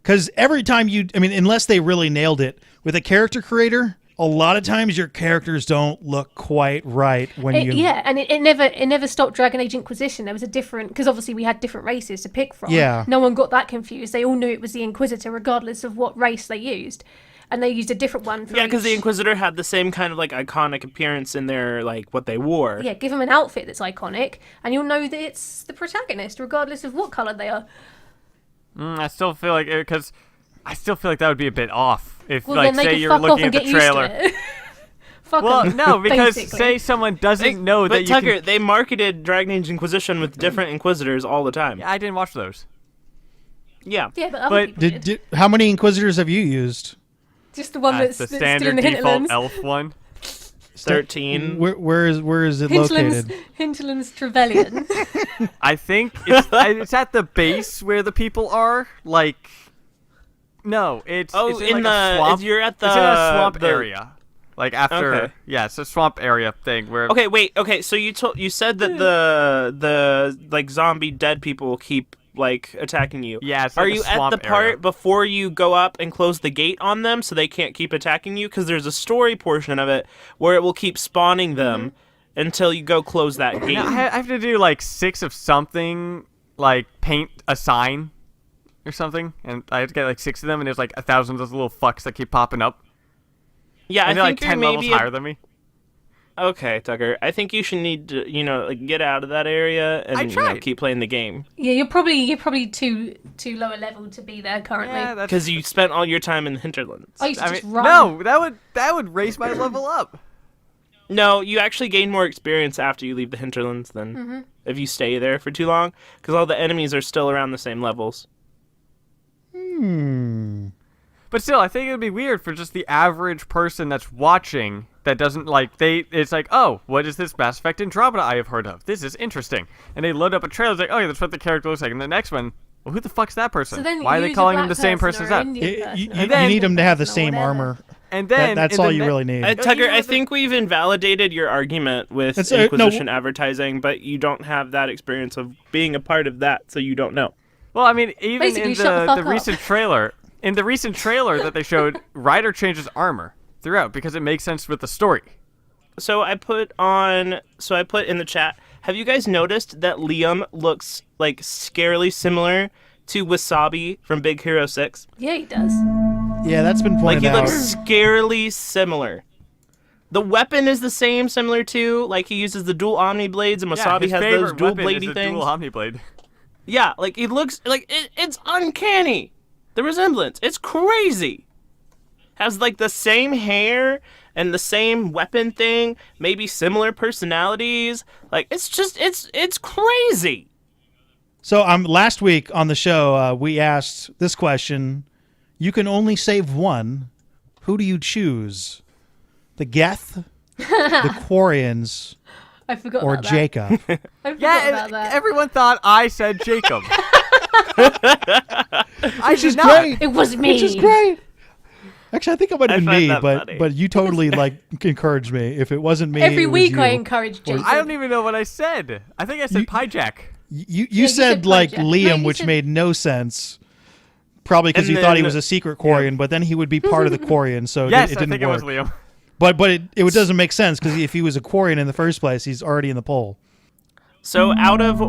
Because every time unless they really nailed it with a character creator, a lot of times your characters don't look quite right when you. Yeah, and it never stopped Dragon Age Inquisition. There was a different, because obviously we had different races to pick from. Yeah. No one got that confused. They all knew it was the Inquisitor, regardless of what race they used, and they used a different one for Yeah, because the each. Inquisitor had the same kind of like iconic appearance in their like what they wore. Yeah, give them an outfit that's iconic, and you'll know that it's the protagonist, regardless of what color they are. I still feel like that would be a bit off if, Well, like, then they say could you're fuck off looking and at get the used trailer. to it. Fuck Well, 'em, no, because basically. say someone doesn't know But that you Tucker, can. they marketed Dragon Age Inquisition with different Inquisitors all the time. I didn't watch those. Yeah. Yeah, but other but people did. How many Inquisitors have you used? Just the one that's the still in standard the default hinterlands. elf one. 13. Where is it Hinterlands, located? Hinterlands Trevelyan. I think it's at the base where the people are. Like, no, it's Oh, it's in like the a swamp. you're at the It's in a swamp the- area. Like after, Okay. yeah, it's a swamp area thing where. Okay, wait. Okay, so you said that the like zombie dead people keep like attacking you. Yeah, it's Are like a you at swamp the part area. before you go up and close the gate on them so they can't keep attacking you? Because there's a story portion of it where it will keep spawning them until you go close that gate. No, I have to do like 6 of something, like paint a sign or something, and I have to get like 6 of them, and there's like 1,000 of those little fucks that keep popping up. Yeah, And I they're think like you're 10 levels maybe higher than me. Okay, Tucker. I think you should need to, like, get out of that area and tried. keep playing the game Yeah, you're probably too lower level to be there currently. Yeah, that's. because you spent all your time in the hinterlands. I used to I just mean, run. no, that would raise my level up. No, you actually gain more experience after you leave the hinterlands than if you stay there for too long, because all the enemies are still around the same levels. But still, I think it would be weird for just the average person that's watching that doesn't like it's like, oh, what is this Mass Effect Andromeda I have heard of? This is interesting. And they load up a trailer, it's like, oh yeah, that's what the character looks like. And the next one, well, who the fuck's that person? So then Why are they use a calling him black the same person person as or that? Indian You, person you- or you then- need them to have the or same whatever. armor. And then That's in all the you ne- really need. Tucker, you know I the- think we've invalidated your argument with It's, no, Inquisition advertising, but you don't have that experience of being a part of that, so you don't know. Well, I mean, even Basically, in shut the fuck the up. recent trailer, In the recent trailer that they showed, Ryder changes armor throughout because it makes sense with the story. So I put in the chat, have you guys noticed that Liam looks like scarily similar to Wasabi from Big Hero 6? Yeah, he does. Yeah, that's been Like, pointed he out. looks scarily similar. The weapon is the same, similar to, like, he uses the dual Omni Blades, and Wasabi his has favorite those dual weapon bladey is the things. dual Omni Blade. Yeah, like, he looks, like, it's uncanny. The resemblance. It's crazy. Has, like, the same hair and the same weapon thing, maybe similar personalities. Like, it's just, it's crazy. So last week on the show, we asked this question. You can only save one. Who do you choose? The Geth, the Quarians, I forgot or about that. Jacob? I forgot about that. Everyone thought I said Jacob. Which is not. great. It was me. Which is great. Actually, I think it might have I been find me, that but funny. you totally like encouraged me. If it wasn't me, Every it was week you. I encourage Jacob. I don't even know what I said. I think I said Pyjack. You you said said like Project. Liam, No, you which said- made no sense. Probably because And you thought he then- was a secret Quarian, but then he would be part of the Quarian, so Yes, it I didn't think it work. was Liam. But it doesn't make sense because if he was a Quarian in the first place, he's already in the poll. So out of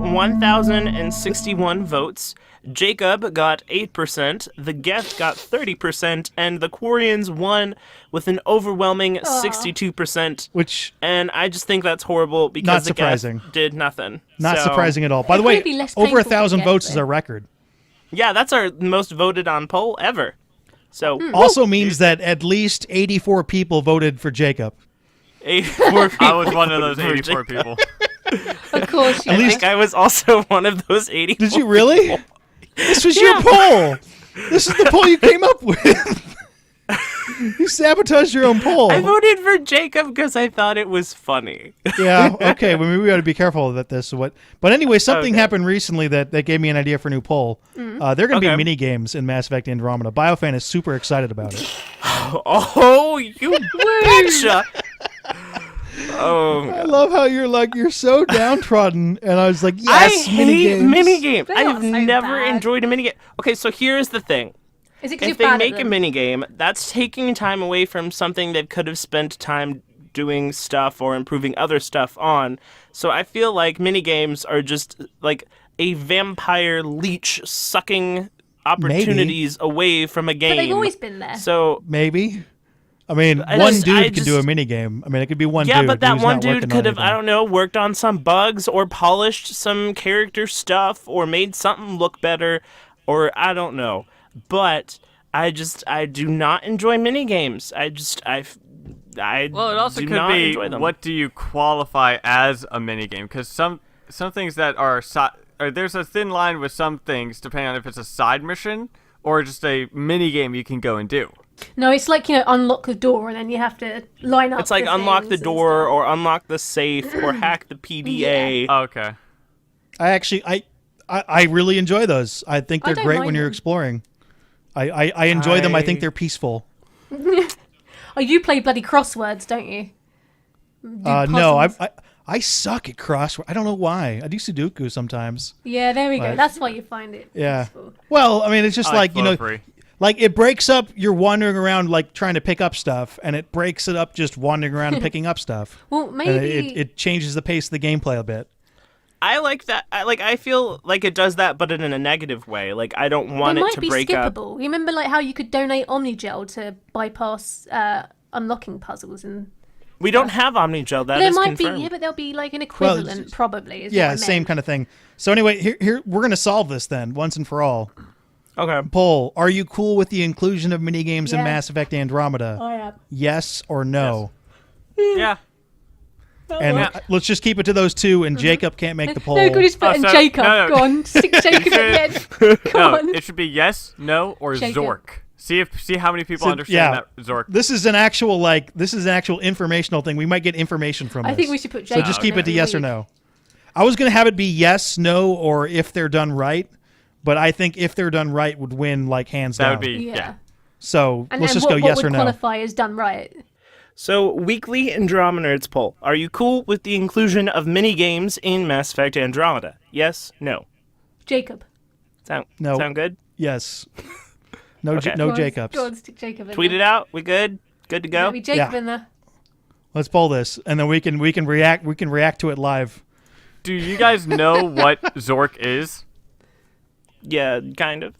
1,061 votes, Jacob got 8%, the Geth got 30%, and the Quarians won with an overwhelming 62%. Which And I just think that's horrible because Not the surprising. Geth did nothing. not So, surprising at all. By the It'd way, probably be less over painful to 1,000 get, votes is though. a record. Yeah, that's our most voted on poll ever. So Also means that at least 84 people voted for Jacob. 84 people. I was one of those voted for 84 people. Of course you I are. think I was also one of those 84. Did you really? This was your poll. This is the poll you came up with. You sabotaged your own poll. I voted for Jacob because I thought it was funny. Yeah, okay. Well, maybe we got to be careful about this. But anyway, something Okay. happened recently that gave me an idea for a new poll. There are going to Okay. be mini games in Mass Effect Andromeda. BioFan is super excited about it. Oh, you betcha! Oh, I love how you're so downtrodden, and I was like, I yes, hate minigames. They're I not have so never bad. enjoyed a minigame. Okay, so here's the thing. Is it because If you're they bad make at a them? minigame, that's taking time away from something they could have spent time doing stuff or improving other stuff on. So I feel like minigames are just like a vampire leech sucking opportunities away from a game. But they've always been there. So Maybe. I mean, I one just- dude I can do a just- mini game. I mean, it could be one yeah, dude. but that who's one not dude working could on have, I anything. don't know, worked on some bugs or polished some character stuff or made something look better or I don't know. But I do not enjoy minigames. I Well, it also do could not be enjoy them. what do you qualify as a minigame? Because some things that are there's a thin line with some things depending on if it's a side mission or just a minigame you can go and do. No, it's like, unlock the door and then you have to line up. It's like unlock the things and door stuff. or unlock the safe or hack the PDA. Oh, okay. I really enjoy those. I think I they're don't great when mind you're them. exploring. I enjoy them. I think I- they're peaceful. Oh, you play bloody crosswords, don't you? Do No, puzzles. I suck at crossword. I don't know why. I do Sudoku sometimes. Yeah, there we go. But- That's why you find it Yeah. useful. Well, I mean, it's just I like, flow free. like it breaks up you're wandering around like trying to pick up stuff, and it breaks it up just wandering around and picking up stuff. Well, And maybe it changes the pace of the gameplay a bit. I like that. I feel like it does that, but in a negative way. Like I don't want they it might to be break up. skippable. You remember like how you could donate Omnigel to bypass unlocking puzzles and We don't have Omnigel. That there is might confirmed. be, yeah, but there'll be like an equivalent it's- probably. Is Yeah, what I same meant. kind of thing. So anyway, here we're gonna solve this then once and for all. Okay. Poll: are you cool with the inclusion of minigames in Yeah. Mass Effect Andromeda? I am. Yes or no? Yeah. And Yeah. let's just keep it to those two, and Jacob can't make the poll. No, good, just putting so- Jacob. no, no. Go on, stick Jacob at the end. Come No, on. it should be yes, no, or Jacob. Zork. See how many people So, understand yeah. that Zork. This is an actual informational thing. We might get information from this. I think we should put So Jacob. just in keep it to every yes or week. no. I was gonna have it be yes, no, or if they're done right, but I think if they're done right would win like hands That down. would be Yeah. yeah. So And let's then just go what yes would or no. qualify as done right? So, weekly Andromenerds poll. Are you cool with the inclusion of minigames in Mass Effect Andromeda? Yes? No? Jacob. Sound No. good? Yes. No, Okay. no Go on, Jacobs. Go on, stick Jacob in Tweet there. it out. We good? Good to go? Maybe Jacob Yeah. in there. Let's pull this, and then we can react. We can react to it live. Do you guys know what Zork is? Yeah, kind of.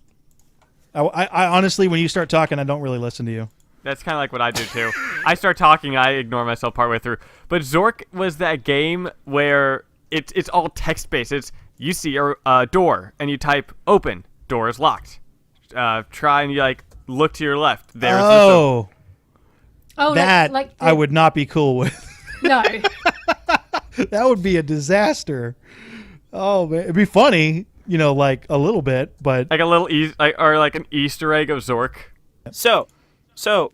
I honestly, when you start talking, I don't really listen to you. That's kind of like what I do too. I start talking, I ignore myself partway through. But Zork was that game where it's all text based. It's you see a door and you type open, door is locked. Try and you like look to your left. There's Oh, Oh, that like I would not be cool with. No. That would be a disaster. Oh man, it'd be funny, like a little bit, but like a little or like an Easter egg of Zork. So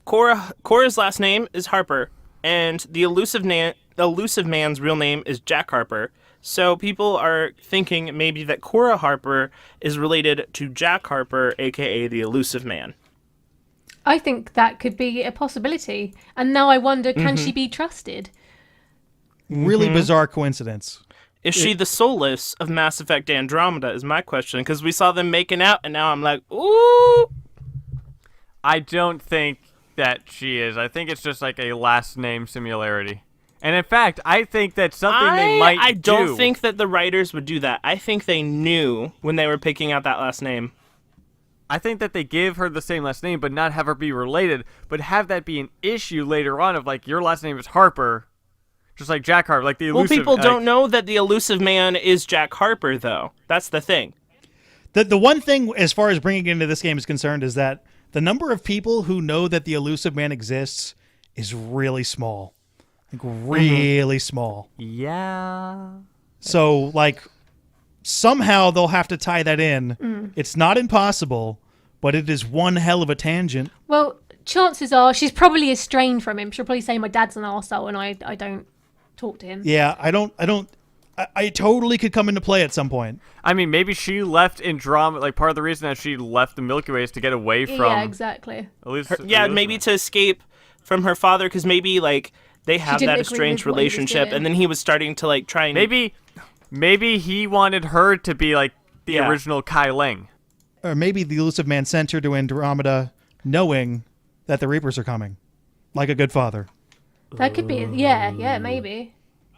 Cora's last name is Harper, and the elusive man's real name is Jack Harper. So people are thinking maybe that Cora Harper is related to Jack Harper, aka the elusive man. I think that could be a possibility. And now I wonder, can she be trusted? really bizarre coincidence. Is she the soulless of Mass Effect Andromeda is my question, because we saw them making out, and now I'm like, ooh. I don't think that she is. I think it's just like a last name similarity. And in fact, I think that's something they might I don't do. think that the writers would do that. I think they knew when they were picking out that last name. I think that they give her the same last name, but not have her be related, but have that be an issue later on of like, your last name is Harper, just like Jack Harper, like the elusive. Well, people don't know that the elusive man is Jack Harper, though. That's the thing. The one thing, as far as bringing it into this game is concerned, is that the number of people who know that the elusive man exists is really small. Like, really small. Yeah. So, like, somehow they'll have to tie that in. It's not impossible, but it is one hell of a tangent. Well, chances are she's probably estranged from him. She'll probably say my dad's an arsehole and I don't talk to him. Yeah, I totally could come into play at some point. I mean, maybe she left Andromeda, like part of the reason that she left the Milky Way is to get away from. Yeah, exactly. Yeah, maybe to escape from her father, because maybe, like, they have didn't that agree estranged with what he was relationship, doing. and then he was starting to, like, try and... Maybe he wanted her to be like the Yeah. original Kai Ling. Or maybe the elusive man sent her to Andromeda knowing that the Reapers are coming. Like a good father. That could be, yeah, maybe.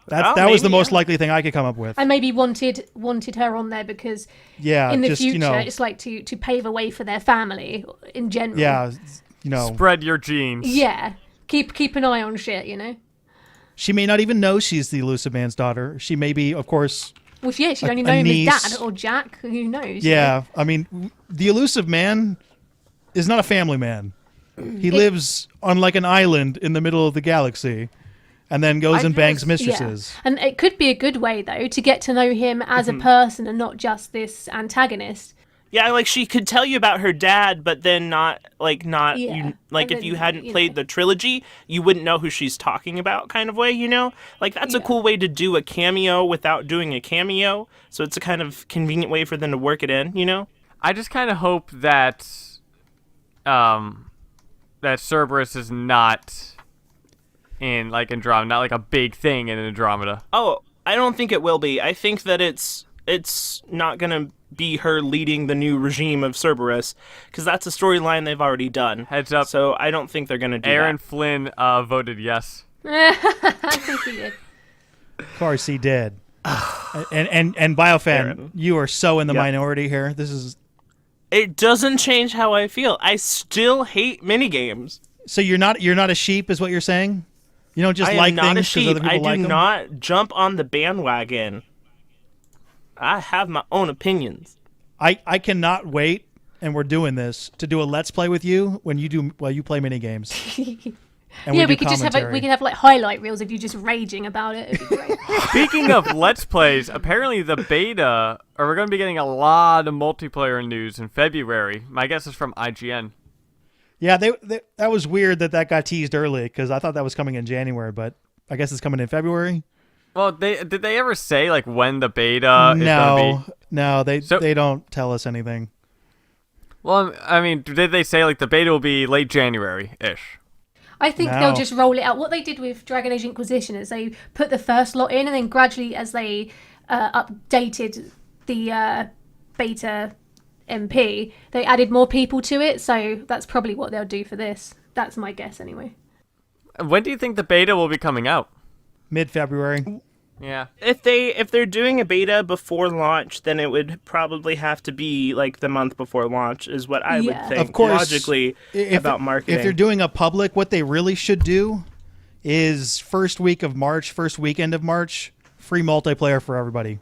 That Oh, was the maybe, most yeah. likely thing I could come up with. And maybe wanted her on there because Yeah, in the just, future it's like to pave a way for their family in general. yeah, Spread your genes. Yeah. Keep an eye on shit, she may not even know she's the elusive man's daughter. She may be, of course, Well, yeah, she'd only a know him as niece. dad or Jack. Who knows? yeah. I mean, the elusive man is not a family man. He lives on like an island in the middle of the galaxy, and then goes and bangs mistresses. Yeah. And it could be a good way, though, to get to know him as a person and not just this antagonist. Yeah, like, she could tell you about her dad, but then not... Yeah. If And you then, hadn't played the trilogy, you wouldn't know who she's talking about, kind of way, Like, that's a cool way to do a cameo without doing a cameo, so it's a kind of convenient way for them to work it in, I just kind of hope that that Cerberus is not in like Andromeda, not like a big thing in Andromeda. Oh, I don't think it will be. I think that it's not going to be her leading the new regime of Cerberus, because that's a storyline they've already done. Heads up. So I don't think they're going to do Aaron that. Flynn voted yes. I think he did. Of course, he did. and BioFan, Aaron. you are so in the Yep. minority here. This is It doesn't change how I feel. I still hate minigames. so you're not a sheep, is what you're saying? You don't just I like am not a things because sheep. other people I do like them? not jump on the bandwagon. I have my own opinions. I cannot wait, and we're doing this, to do a Let's Play with you while you play minigames. And Yeah, do we could just have commentary. like highlight reels of you just raging about it. It'd be great. Speaking of Let's Plays, apparently the beta, or we're going to be getting a lot of multiplayer news in February. My guess is from IGN. Yeah, that was weird that got teased early, because I thought that was coming in January, but I guess it's coming in February. Well, did they ever say like when the beta is going to be? No, they So- don't tell us anything. Well, I mean, did they say like the beta will be late January-ish? I think No. they'll just roll it out. What they did with Dragon Age Inquisition is they put the first lot in, and then gradually, as they updated the beta MP, they added more people to it, so that's probably what they'll do for this. That's my guess anyway. When do you think the beta will be coming out? Mid-February. Yeah. If they're doing a beta before launch, then it would probably have to be like the month before launch, is what I would think. Of course, logically about marketing. If they're doing a public, what they really should do is first weekend of March, free multiplayer for everybody.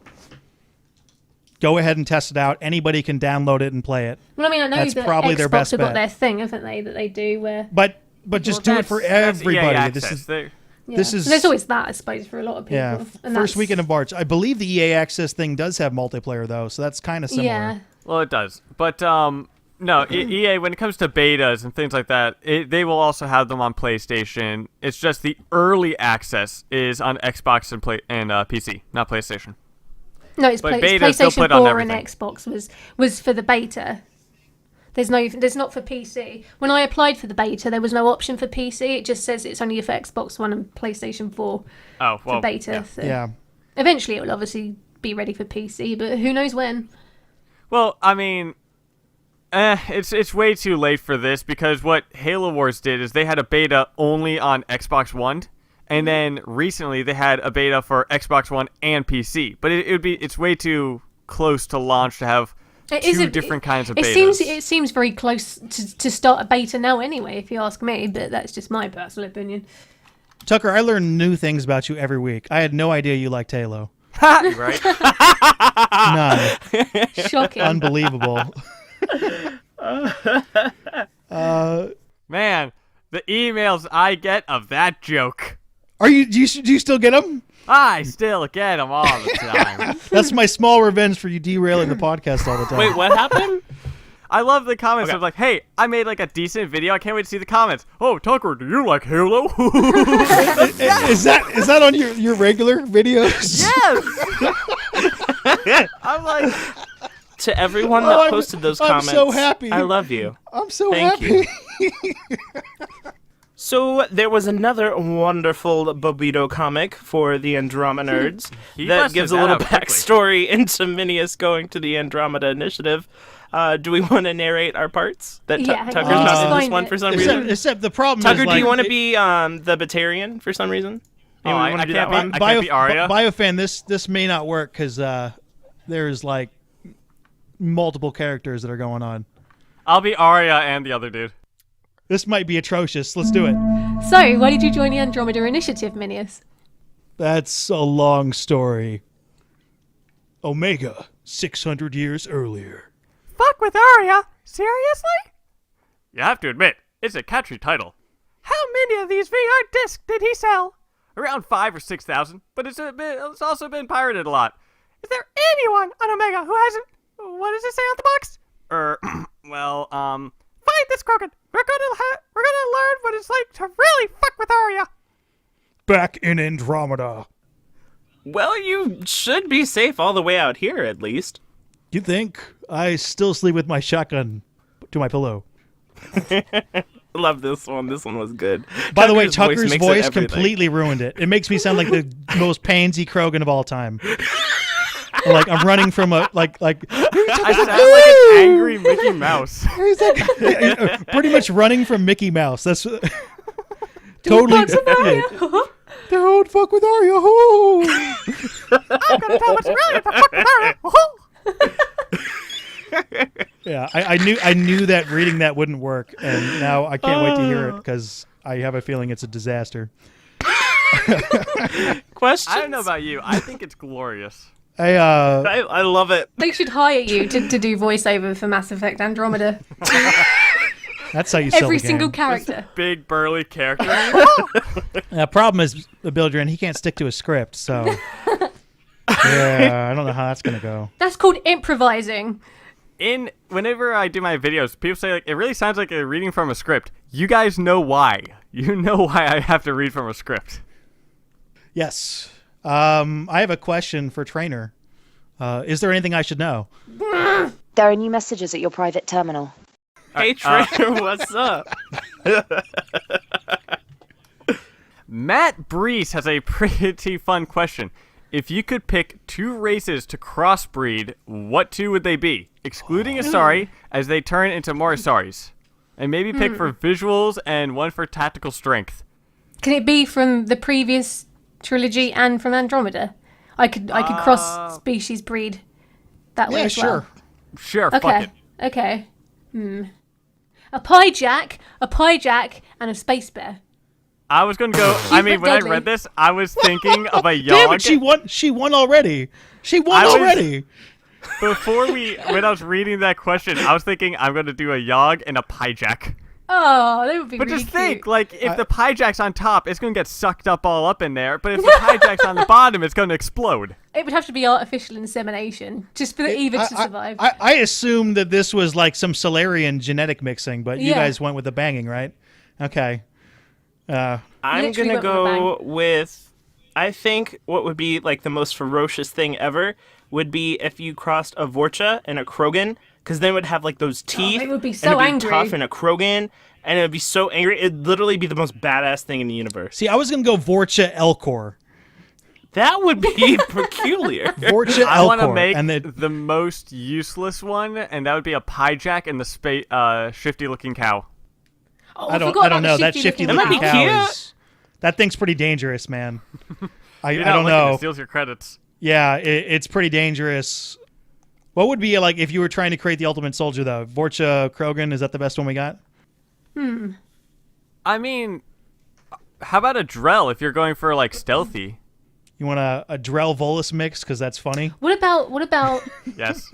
Go ahead and test it out. Anybody can download it and play it. Well, I mean, I know That's that probably Xbox their best have got bet. their thing, haven't they? That they do where. But just do it for everybody. EA This access. is Yeah. This is- There's always that, I suppose, for a lot of people. yeah. And First that's- weekend of March. I believe the EA Access thing does have multiplayer though, so that's kind of similar. Yeah. Well, it does. But no, EA, when it comes to betas and things like that, they will also have them on PlayStation. It's just the early access is on Xbox and PC, not PlayStation. No, it's, But it's beta still PlayStation put on 4 and everything. Xbox was for the beta. There's not for PC. When I applied for the beta, there was no option for PC. It just says it's only for Xbox One and PlayStation 4 Oh, well, for beta. yeah. So Yeah. eventually it will obviously be ready for PC, but who knows when. Well, I mean, it's way too late for this because what Halo Wars did is they had a beta only on Xbox One, and then recently they had a beta for Xbox One and PC. But it's way too close to launch to have two different kinds of betas. It seems very close to start a beta now anyway, if you ask me, but that's just my personal opinion. Tucker, I learn new things about you every week. I had no idea you liked Halo. Right? None. Shocking. Unbelievable. Man, the emails I get of that joke. Do you still get them? I still get them all the time. That's my small revenge for you derailing the podcast all the time. Wait, what happened? I love the comments Okay. of like, hey, I made like a decent video. I can't wait to see the comments. Oh, Tucker, do you like Halo? Is that on your regular videos? Yes! I'm like, To everyone that I'm- posted those I'm comments, so happy. I love you. I'm so Thank happy. So there was another wonderful Bobito comic for the Andromenerds He that busted gives a that little out quickly. backstory into Minius going to the Andromeda Initiative. Do we want to narrate our parts? That Yeah, hang Tucker's on. not in this Find one it. for some reason. Except the problem Tucker, is, do you want to it- be the Batarian for some reason? Maybe we I wanna do can't that one? be- I can't be Arya. BioFan, this may not work because there's like multiple characters that are going on. I'll be Arya and the other dude. This might be atrocious. Let's do it. So, why did you join the Andromeda Initiative, Minius? That's a long story. Omega, 600 years earlier. Fuck with Arya? Seriously? You have to admit, it's a catchy title. How many of these VR discs did he sell? Around 5,000 or 6,000, but it's also been pirated a lot. Is there anyone on Omega who hasn't? What does it say on the box? Find this crooked. We're gonna learn what it's like to really fuck with Arya. Back in Andromeda. Well, you should be safe all the way out here, at least. You think? I still sleep with my shotgun to my pillow. Love this one. This one was good. By the way, Tucker's makes it voice everything. completely ruined it. It makes me sound like the most pansy Krogan of all time. Like I'm running from a like. I sound like an angry Mickey Mouse. Pretty much running from Mickey Mouse. That's totally. Don't fuck with Arya. Oh. I'm gonna tell what's really to fuck with Arya. Yeah, I knew that reading that wouldn't work, and now I can't wait to hear it because I have a feeling it's a disaster. Questions? I don't know about you. I think it's glorious. I love it. They should hire you to do voiceover for Mass Effect Andromeda. That's how you sell Every the game. single character. Big burly character. The problem is AbilityDrain, he can't stick to a script, so yeah, I don't know how that's gonna go. That's called improvising. Whenever I do my videos, people say like it really sounds like a reading from a script. You guys know why. You know why I have to read from a script. Yes, I have a question for Trainer. Is there anything I should know? There are new messages at your private terminal. Hey, Trainer, what's up? Matt Brees has a pretty fun question. If you could pick 2 races to crossbreed, what 2 would they be? Excluding Asari, as they turn into more Asaris. And maybe pick for visuals and one for tactical strength. Can it be from the previous trilogy and from Andromeda? I could cross species breed that way as well. Sure, Okay. fuck it. Okay. A pie jack, and a space bear. I was going to go, but when deadly. I read this, I was thinking of a Damn Yogg. it, she won already. Already. When I was reading that question, I was thinking I'm going to do a Yogg and a pie jack. Oh, that would be But really just cute. think, like, if the pie jack's on top, it's going to get sucked up all up in there. But if the pie jack's on the bottom, it's going to explode. It would have to be artificial insemination, just for the Eva to survive. I assumed that this was like some Solarian genetic mixing, but you Yeah. guys went with the banging, right? Okay. I'm Literally gonna went with a bang. go with. I think what would be like the most ferocious thing ever would be if you crossed a Vorcha and a Krogan, because then it would have like those teeth. they would be and so it'd be angry. tough and a Krogan, and it would be so angry. It'd literally be the most badass thing in the universe. See, I was going to go Vorcha Elcor. That would be peculiar. Vorcha I want to Elcor. make And the most useless one, and that would be a pie jack and the shifty-looking cow. Oh, I don't forgot know. about the That shifty That looking might be cow cute. is... That thing's pretty dangerous, man. I You're don't not looking, know. it steals your credits. Yeah, it's pretty dangerous. What would be like if you were trying to create the ultimate soldier, though? Vorcha Krogan, is that the best one we got? I mean, how about a Drell if you're going for, like, stealthy? You want a Drell Volus mix because that's funny? What about Yes.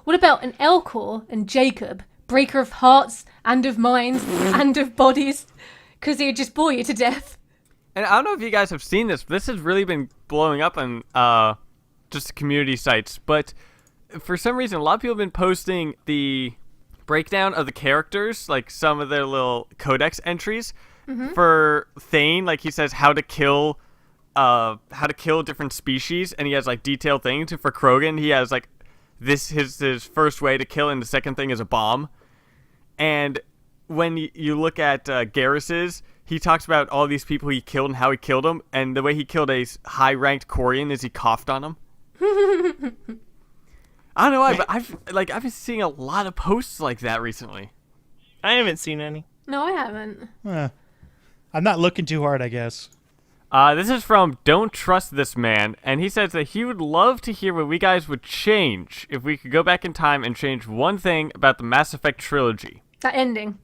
what about an Elcor and Jacob, breaker of hearts and of minds and of bodies, because he would just bore you to death. And I don't know if you guys have seen this, but this has really been blowing up on just community sites. But for some reason, a lot of people have been posting the breakdown of the characters, like some of their little codex entries for Thane. Like he says how to kill different species, and he has like detailed things. And for Krogan, he has like his first way to kill, and the second thing is a bomb. And when you look at Garrus's, he talks about all these people he killed and how he killed them, and the way he killed a high-ranked Quarian is he coughed on them. I don't know why, but I've been seeing a lot of posts like that recently. I haven't seen any. No, I haven't. I'm not looking too hard, I guess. This is from Don't Trust This Man, and he says that he would love to hear what we guys would change if we could go back in time and change one thing about the Mass Effect trilogy. That ending.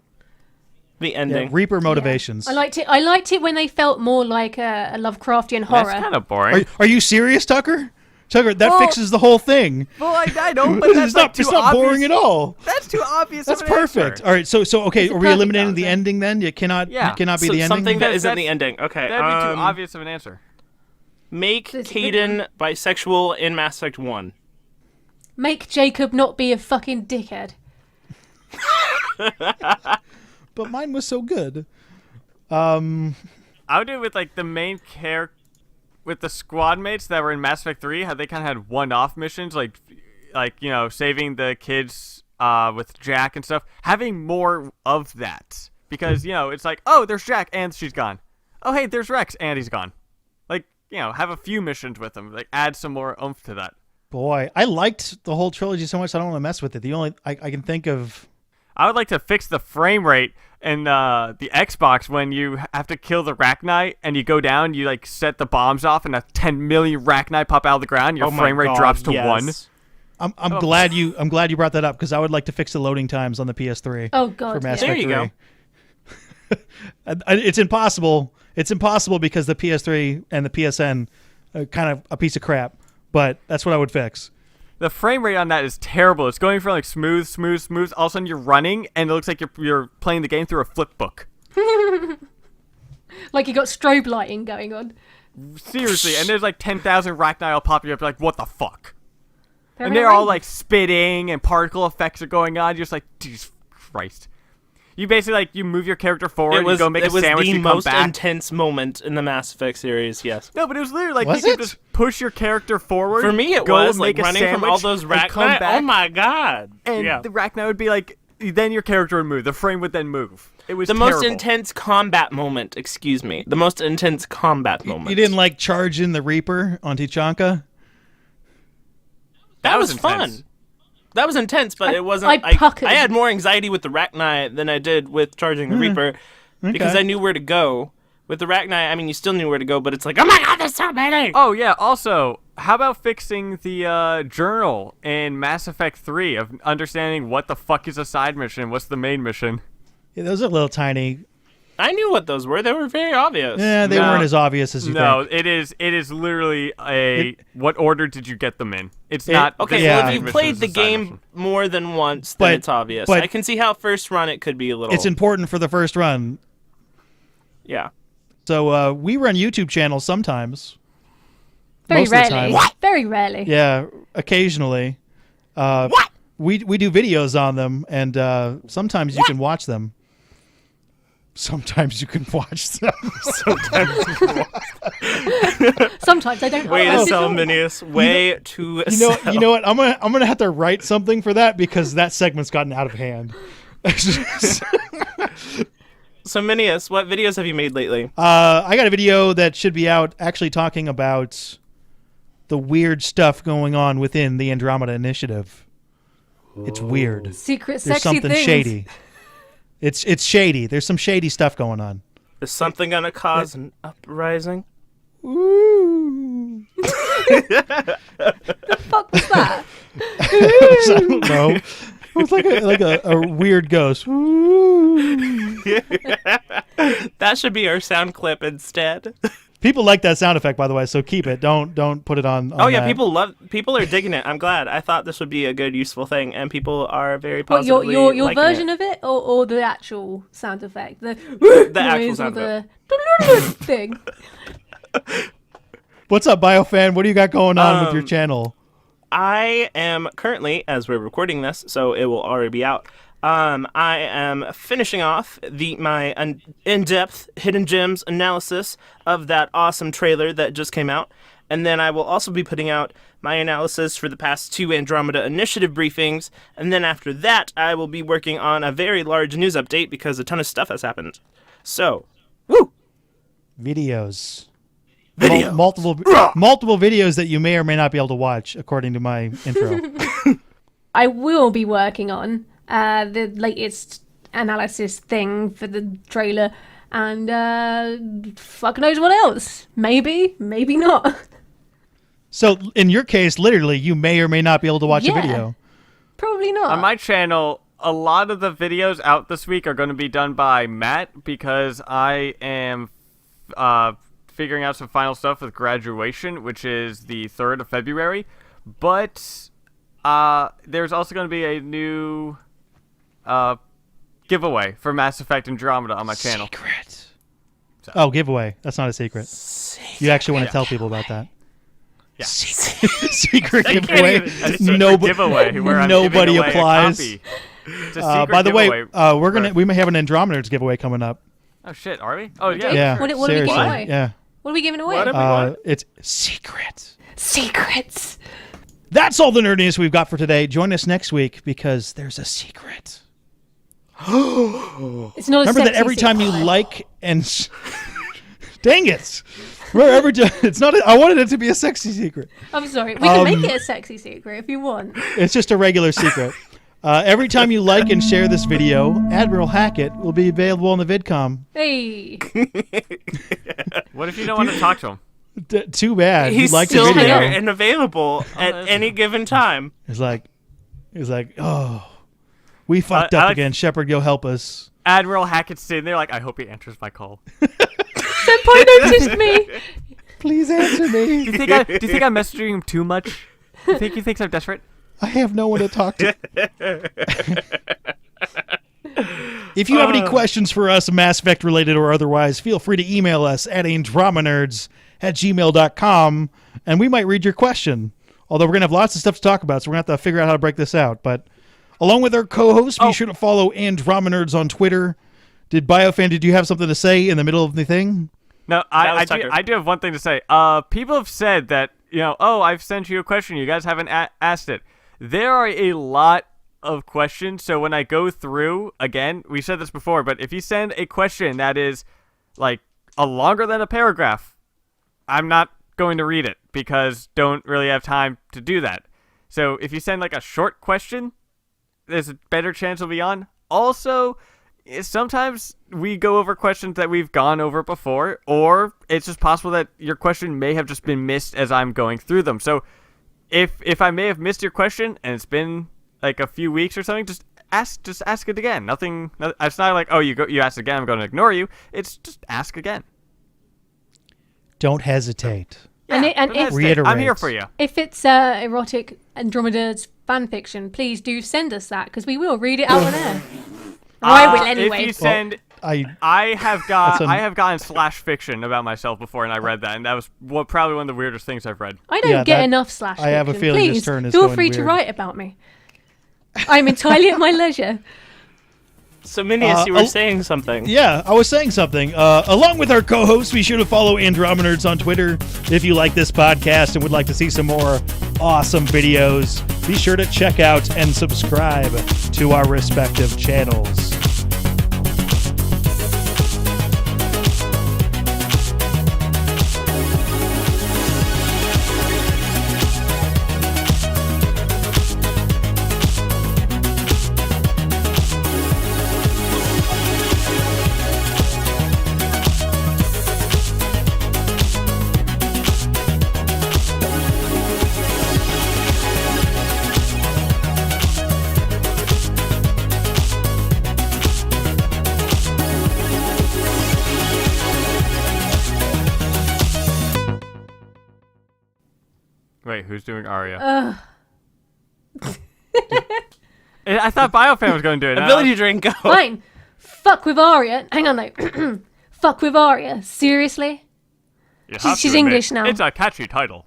The Yeah, ending. Reaper motivations. I liked it. I liked it when they felt more like a Lovecraftian horror. That's kind of boring. Are you serious, Tucker? Tucker, that Well- fixes the whole thing. Well, I know, but that's It's not boring at all. That's too obvious. That's of an perfect. answer. All right, so okay, It's a are we perfect eliminating the answer. ending then? It cannot be Yeah. the ending. Something that That- isn't that's- the ending. Okay. That'd be too obvious of an answer. Make There's a good Caden bisexual in Mass Effect 1. Make Jacob not be a fucking dickhead. But mine was so good. I would do it with like the main character, with the squad mates that were in Mass Effect 3. How they kind of had one-off missions, like saving the kids with Jack and stuff. Having more of that, because it's like, oh, there's Jack and she's gone. Oh, hey, there's Rex and he's gone. Like have a few missions with them. Like add some more oomph to that. Boy, I liked the whole trilogy so much I don't want to mess with it. The only I can think of. I would like to fix the frame rate in the Xbox when you have to kill the Rachni and you go down, you like set the bombs off and 10 million Rachni pop out of the ground, your Oh my frame rate God, drops to yes. 1. I'm glad you brought that up because I would like to fix the loading times on the PS3 Oh for god. Mass Yeah. There Effect you 3. It's impossible. It's impossible because the PS3 and the PSN are kind of a piece of crap. But that's what I would fix. The frame rate on that is terrible. It's going from like smooth. All of a sudden you're running and it looks like you're playing the game through a flip book. Like you got strobe lighting going on. Seriously, and there's like 10,000 Rachni all popping up. You're like, what the fuck? They're And they're all around. like spitting and particle effects are going on. You're just like, Jesus Christ. You basically like you move your character forward, you go make a sandwich, the you come most back. intense moment in the Mass Effect series. Yes. No, but it was literally like Was you could it? just push your character forward. For me, it go was like make a running from all sandwich, those and come Rachni. back, Oh my god! and yeah. the Rachni would be like then your character would move. The frame would then move. It was the terrible. most intense combat moment. Excuse me. The most intense combat moment. You didn't like charge in the Reaper on Tichanka? That was intense. fun. That was intense, but it wasn't. I puckered. had more anxiety with the Rachni than I did with charging the Reaper because I knew where to go. With the Rachni, I mean, you still knew where to go, but it's like, oh my god, there's so many! Oh, yeah, also, how about fixing the journal in Mass Effect 3 of understanding what the fuck is a side mission, what's the main mission? Yeah, those are little tiny. I knew what those were. They were very obvious. Yeah, they weren't as obvious as you think. It is literally what order did you get them in? It's not... Okay, Yeah. well, if you played the game more than once, then it's obvious. but- I can see how first run it could be a little... It's important for the first run. Yeah. So we run YouTube channels sometimes. Very Most of the rarely. time. Very rarely. Yeah, occasionally. We do videos on them, and sometimes you can watch them. Sometimes you can watch them. Sometimes I don't. Way to always sell do. Minius. Way to sell. You know what? I'm gonna have to write something for that because that segment's gotten out of hand. So, Minius, what videos have you made lately? I got a video that should be out actually talking about the weird stuff going on within the Andromeda Initiative. It's weird. Secret There's sexy something things. shady. It's shady. There's some shady stuff going on. Is something gonna cause an uprising? Ooh. Fuck was that? I don't know. It was like a weird ghost. Ooh. That should be our sound clip instead. People like that sound effect, by the way, so keep it. Don't put it on Oh yeah, that. people are digging it. I'm glad. I thought this would be a good, useful thing, and people are very What, positively your liking version it. of it, or the actual sound effect? The actual noise sound or the thing. What's up, BioFan? What do you got going on with your channel? I am currently, as we're recording this, so it will already be out. I am finishing off my in-depth hidden gems analysis of that awesome trailer that just came out, and then I will also be putting out my analysis for the past 2 Andromeda Initiative briefings, and then after that, I will be working on a very large news update because a ton of stuff has happened. So, woo! Videos. Video. Multiple videos that you may or may not be able to watch, according to my intro. I will be working on the latest analysis thing for the trailer, and fuck knows what else. Maybe not. So, in your case, literally, you may or may not be able to watch a Yeah. video. Probably not. On my channel, a lot of the videos out this week are going to be done by Matt because I am figuring out some final stuff with graduation, which is the 3rd of February. But there's also going to be a new giveaway for Mass Effect Andromeda on my channel. Secret. Oh, giveaway. That's not a secret. You actually want to tell people about that. Yeah. Secret giveaway. A secret giveaway where I'm nobody giving away applies. A copy. It's a secret By the giveaway. way, we may have an Andromenerds giveaway coming up. Oh shit, are we? Oh yeah. Yeah. What are we seriously. giving away? Yeah. What are we giving away? What? It's secret. Secrets. That's all the nerdiness we've got for today. Join us next week because there's a secret. It's not a Remember that sexy every time you secret. like and dang it. Remember it's not I wanted it to be a sexy secret. I'm sorry. We can make it a sexy secret if you want. It's just a regular secret. Every time you like and share this video, Admiral Hackett will be available on the VidCom. Hey. What if you don't want to talk to him? Too bad. He's You liked still the video. there and available at that's any given time. He's like, oh, we fucked I up like- again. Shepard, go help us. Admiral Hackett's sitting there like, I hope he answers my call. Senpai noticed me. Please answer Do me. you think I'm messaging him too much? Do you think he thinks I'm desperate? I have no one to talk to. If you have any questions for us, Mass Effect related or otherwise, feel free to email us at andromenerds@gmail.com, and we might read your question. Although we're going to have lots of stuff to talk about, so we're going to have to figure out how to break this out. But along with our co-host, be sure to follow Andromenerds on Twitter. BioFan, did you have something to say in the middle of the thing? No, That was I Tucker. do have one thing to say. People have said that, I've sent you a question. You guys haven't asked it. There are a lot of questions. So when I go through, again, we said this before, but if you send a question that is like a longer than a paragraph, I'm not going to read it because don't really have time to do that. So if you send like a short question, there's a better chance it'll be on. Also, sometimes we go over questions that we've gone over before, or it's just possible that your question may have just been missed as I'm going through them. So if I may have missed your question and it's been like a few weeks or something, just ask it again. It's not like, oh, you asked again, I'm going to ignore you. It's just ask again. Don't hesitate. And Reiterate. I'm here for you. if it's erotic Andromeda's fan fiction, please do send us that because we will read it out on air. I will anyway. If you send, I have gotten slash fiction about myself before, and I read that, and that was probably one of the weirdest things I've read. I don't get enough slash fiction. I have a feeling please, this turn is feel going free to weird. write about me. I'm entirely at my leisure. So, Minius, you were saying something. Yeah, I was saying something. Along with our co-hosts, be sure to follow Andromenerds on Twitter. If you like this podcast and would like to see some more awesome videos, be sure to check out and subscribe to our respective channels. Wait, who's doing Arya? I thought BioFan was going to do it. AbilityDrain, go. Fine. Fuck with Arya. Hang on though. Fuck with Arya. Seriously? She's English now. It's a catchy title.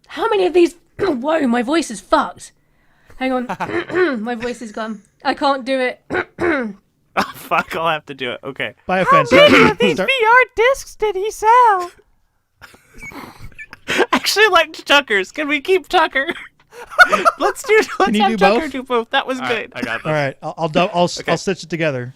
How many of these? Whoa, my voice is fucked. Hang on. My voice is gone. I can't do it. Oh, fuck, I'll have to do it. Okay. BioFan, VR discs did he sell? Actually, like Tucker's. Can we keep Tucker? Let's you have do Tucker both? do both. That was good. I got this. All right, I'll stitch it together.